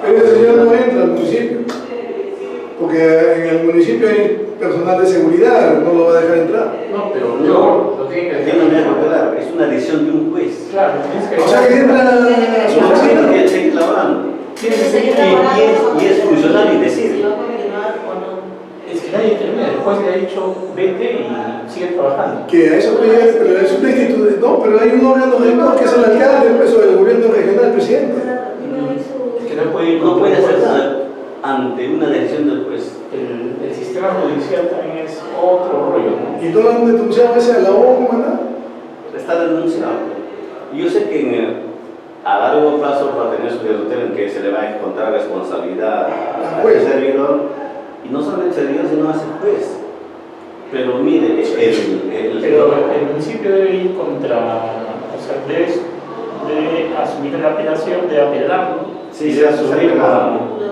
Pero ese señor no entra al municipio, porque en el municipio hay personal de seguridad, no lo va a dejar entrar. No, pero yo lo tiene que Tiene una medida cautelar, es una decisión de un juez. Claro, tienes que... O sea que entra a su No oficina. tiene que seguir laborando. Tienes que seguir... Y es funcionario y decide. Si va a continuar o no. Es que nadie termina, el juez le ha dicho vete y sigue trabajando. Que a eso puede llegar, pero es una institución, no, pero hay un órgano rector que es el alcalde, pues, o el gobierno regional, el presidente. Es que no puede ir No puede hacer juez. nada ante una decisión del juez. El sistema judicial también es otro rollo, ¿no? Y todo han denunciado a veces a la ONU, ¿verdad? Está denunciado. Yo sé que a largo plazo va a tener su derrotero en que se le va a encontrar responsabilidad al juez. servidor, y no solamente el servidor, sino hace juez. Pero mire, Pero el municipio debe ir contra, o sea, debe asumir la apelación, de apelar, ¿no? sí, Y se de ha subir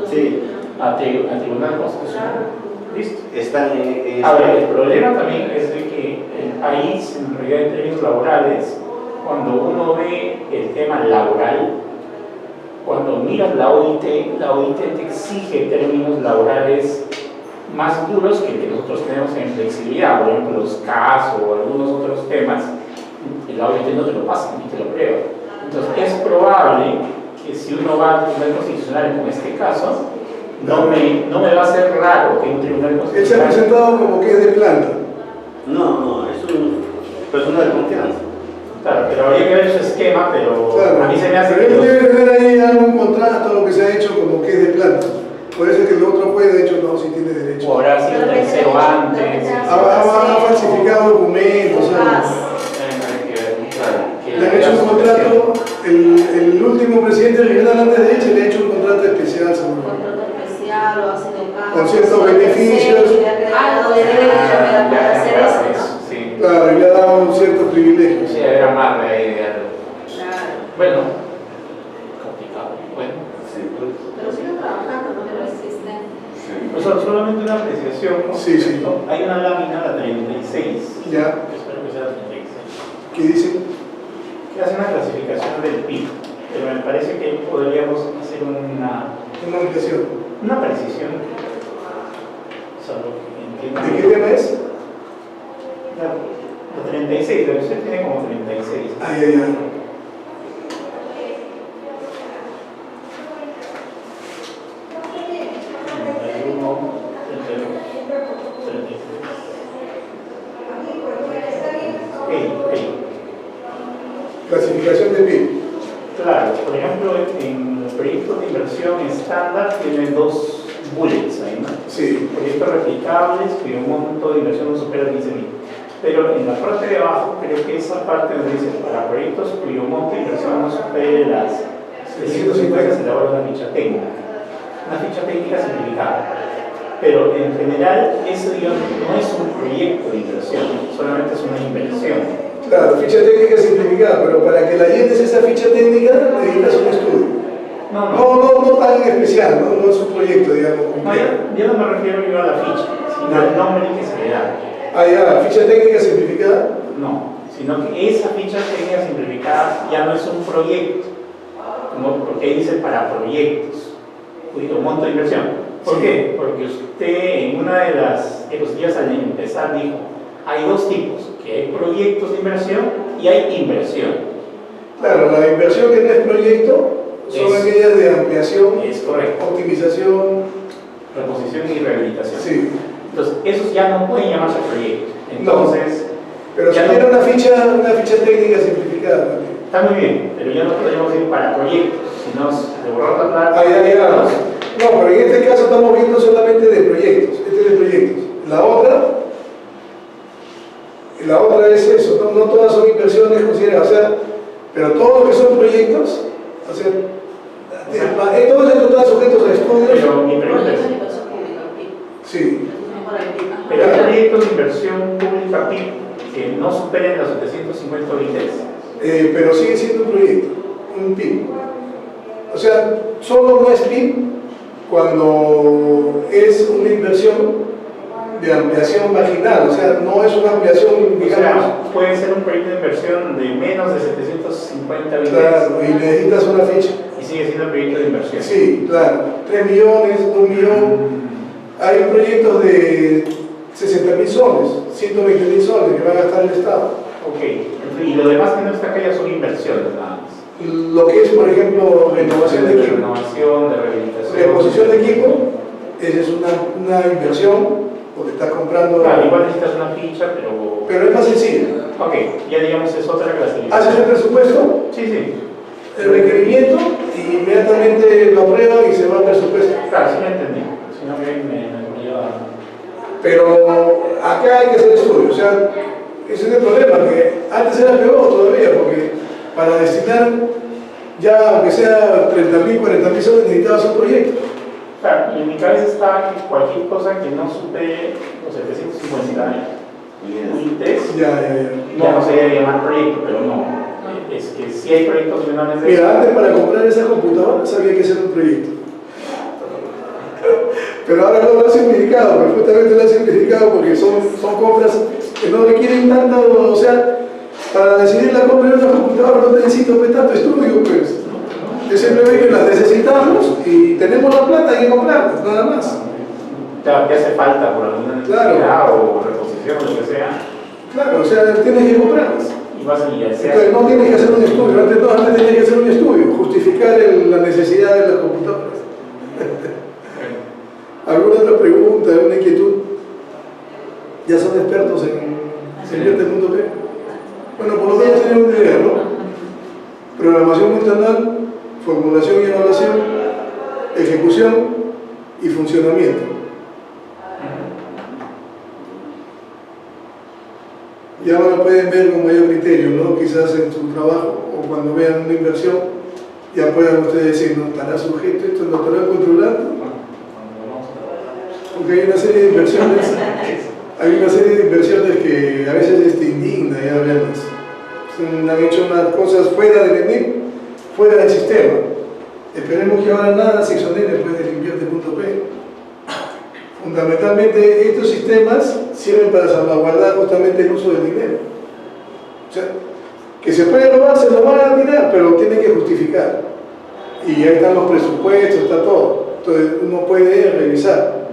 sí, a Tribunal Constitucional. Listo. están en A ver, el problema también es de que el país en responsabilidad en términos laborales, cuando uno ve el tema laboral, cuando miras la OIT te exige términos laborales más duros que el que nosotros tenemos en flexibilidad, por ejemplo los CAS o algunos otros temas, la OIT no te lo pasa ni te lo prueba. Entonces es probable que si uno va al Tribunal Constitucional con este caso, no me va a ser raro que un Tribunal Constitucional... Él se ha presentado como que es de planta. No, es un persona de confianza. Claro, pero habría que ver su esquema, pero claro, a mí se me hace pero que... él debe tener ahí algún contrato, lo que se ha hecho como que es de planta. Puede ser que el otro juez de hecho no, si tiene derecho. O habrá sido tercero antes. Ha falsificado documentos, ¿sabes? Le han hecho un contrato, el último presidente regional antes de hecho le ha hecho un contrato especial, seguro. Un contrato especial o ha sido caso. Con ciertos beneficios. Y le ha dado derecho para hacer eso, ¿no? Sí. Claro, y le ha dado ciertos privilegios. Sí, era más de ahí de algo. Claro. Bueno, complicado. Bueno, Sí, pues. Pero sigue trabajando, ¿no? Pero existe. pues solamente una apreciación, ¿no? Sí, sí. Hay una lámina, la 36. Ya. Espero que sea la 36. ¿Qué dice? Que hace una clasificación del PIB, pero me parece que podríamos hacer una Una precisión. Solo que entienda. ¿De qué tema es? La 36, pero usted tiene como 36. Ay, ay, ay. Clasificación de PIB. Claro, por ejemplo, en el proyecto de inversión estándar tiene dos bullets ahí, ¿no? Sí. Proyectos replicables cuyo monto de inversión no supera 15.000. Pero en la parte de abajo, creo que esa parte donde dice para proyectos cuyo monto de inversión no supere las 350 se elabora una ficha técnica. Una ficha técnica simplificada. Pero en general, eso no es un proyecto de inversión, solamente es una inversión. Claro, ficha técnica simplificada, pero para que la llenes esa ficha técnica necesitas un estudio. No tan especial, no es un proyecto, digamos. No, yo no me refiero yo a la ficha, sino al nombre que se le da. Ah, ya, ficha técnica simplificada. No, sino que esa ficha técnica simplificada ya no es un proyecto, porque ahí dice para proyectos, cuyo monto de inversión. ¿Por qué? Porque usted en una de las diapositivas al empezar dijo, hay dos tipos, que hay proyectos de inversión y hay inversión. Claro, la inversión que no es proyecto son aquellas de ampliación, es correcto, optimización, reposición y rehabilitación. sí. Entonces, esos ya no pueden llamarse proyectos. Entonces, pero si tiene una ficha técnica simplificada. está muy bien, pero ya no podemos ir para proyectos, sino de borrar la plata. No, pero en este caso estamos viendo solamente de proyectos. Este es de proyectos. La otra es eso, no todas son inversiones consideradas, o sea, pero todo lo que son proyectos, o sea, todos estos están sujetos a estudios. Pero mi pregunta es, sí. pero hay proyectos de inversión pública PIB que no superen los 750 UITs. Pero sigue siendo un proyecto, un PIB. O sea, solo no es PIB cuando es una inversión de ampliación marginal, o sea, no es una ampliación, digamos. O sea, puede ser un proyecto de inversión de menos de 750 UITs. Claro, y necesitas una ficha. Y sigue siendo un proyecto de inversión. Sí, claro. 3 millones, 2 millones. Hay proyectos de 60.000 soles, 120.000 soles que va a gastar el Estado. Ok, y lo demás que no está acá ya son inversiones nada más. Lo que es, por ejemplo, renovación de equipo. Renovación, de rehabilitación. Reposición de equipo, esa es una inversión, porque estás comprando. Claro, igual necesitas una ficha, pero. Pero es más sencillo. Ok, ya digamos es otra clasificación. Haces el presupuesto, Sí, sí. el requerimiento, y inmediatamente lo aprueban y se va al presupuesto. Claro, sí lo entendí. Si no, me lleva. Pero acá hay que hacer estudio, o sea, ese es el problema, que antes era peor todavía, porque para destinar ya, aunque sea 30.000, 40.000 soles, necesitabas un proyecto. Claro, y en mi cabeza está que cualquier cosa que no supere los 750 UITs, no se debe llamar proyecto, pero no. Es que si hay proyectos menores de. Mira, antes para comprar esa computadora había que hacer un proyecto. Pero ahora no lo han simplificado, pero justamente lo han simplificado porque son compras que no requieren tanto, o sea, Para decidir la compra de una computadora no necesito tanto estudio, pues. Es simplemente que las necesitamos y tenemos la plata, hay que comprarlas, nada más. Claro, que hace falta por alguna necesidad o reposición, lo que sea. Claro, o sea, tienes que comprarlas. Y vas a Entonces no tienes que hacer un estudio, antes tenías que hacer un estudio, justificar la necesidad de las computadoras. ¿Alguna otra pregunta, alguna inquietud? Ya son expertos en Invierte.p. Bueno, por lo menos tienen una idea, ¿no? Programación multicanal, formulación y evaluación, ejecución y funcionamiento. Ya ahora pueden ver con mayor criterio, ¿no? Quizás en su trabajo o cuando vean una inversión, ya puedan ustedes decir, ¿no? ¿Estará sujeto esto? ¿Lo estará controlando? Porque hay una serie de inversiones, que a veces te indigna ya verlas. Han hecho unas cosas fuera del ENIC, fuera del sistema. Esperemos que ahora nada se exonere después del Invierte.p. Fundamentalmente estos sistemas sirven para salvaguardar justamente el uso del dinero. O sea, que se puede robar, se lo van a tirar, pero tienen que justificar. Y ahí están los presupuestos, está todo. Entonces uno puede revisar.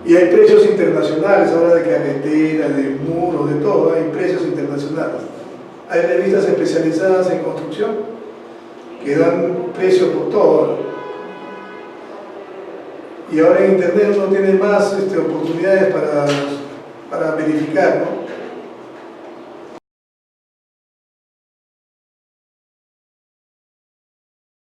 Y hay precios internacionales ahora de carreteras, de muros, de todo, hay precios internacionales. Hay revistas especializadas en construcción que dan precios por todo. Y ahora en internet uno tiene más oportunidades para verificar, ¿no?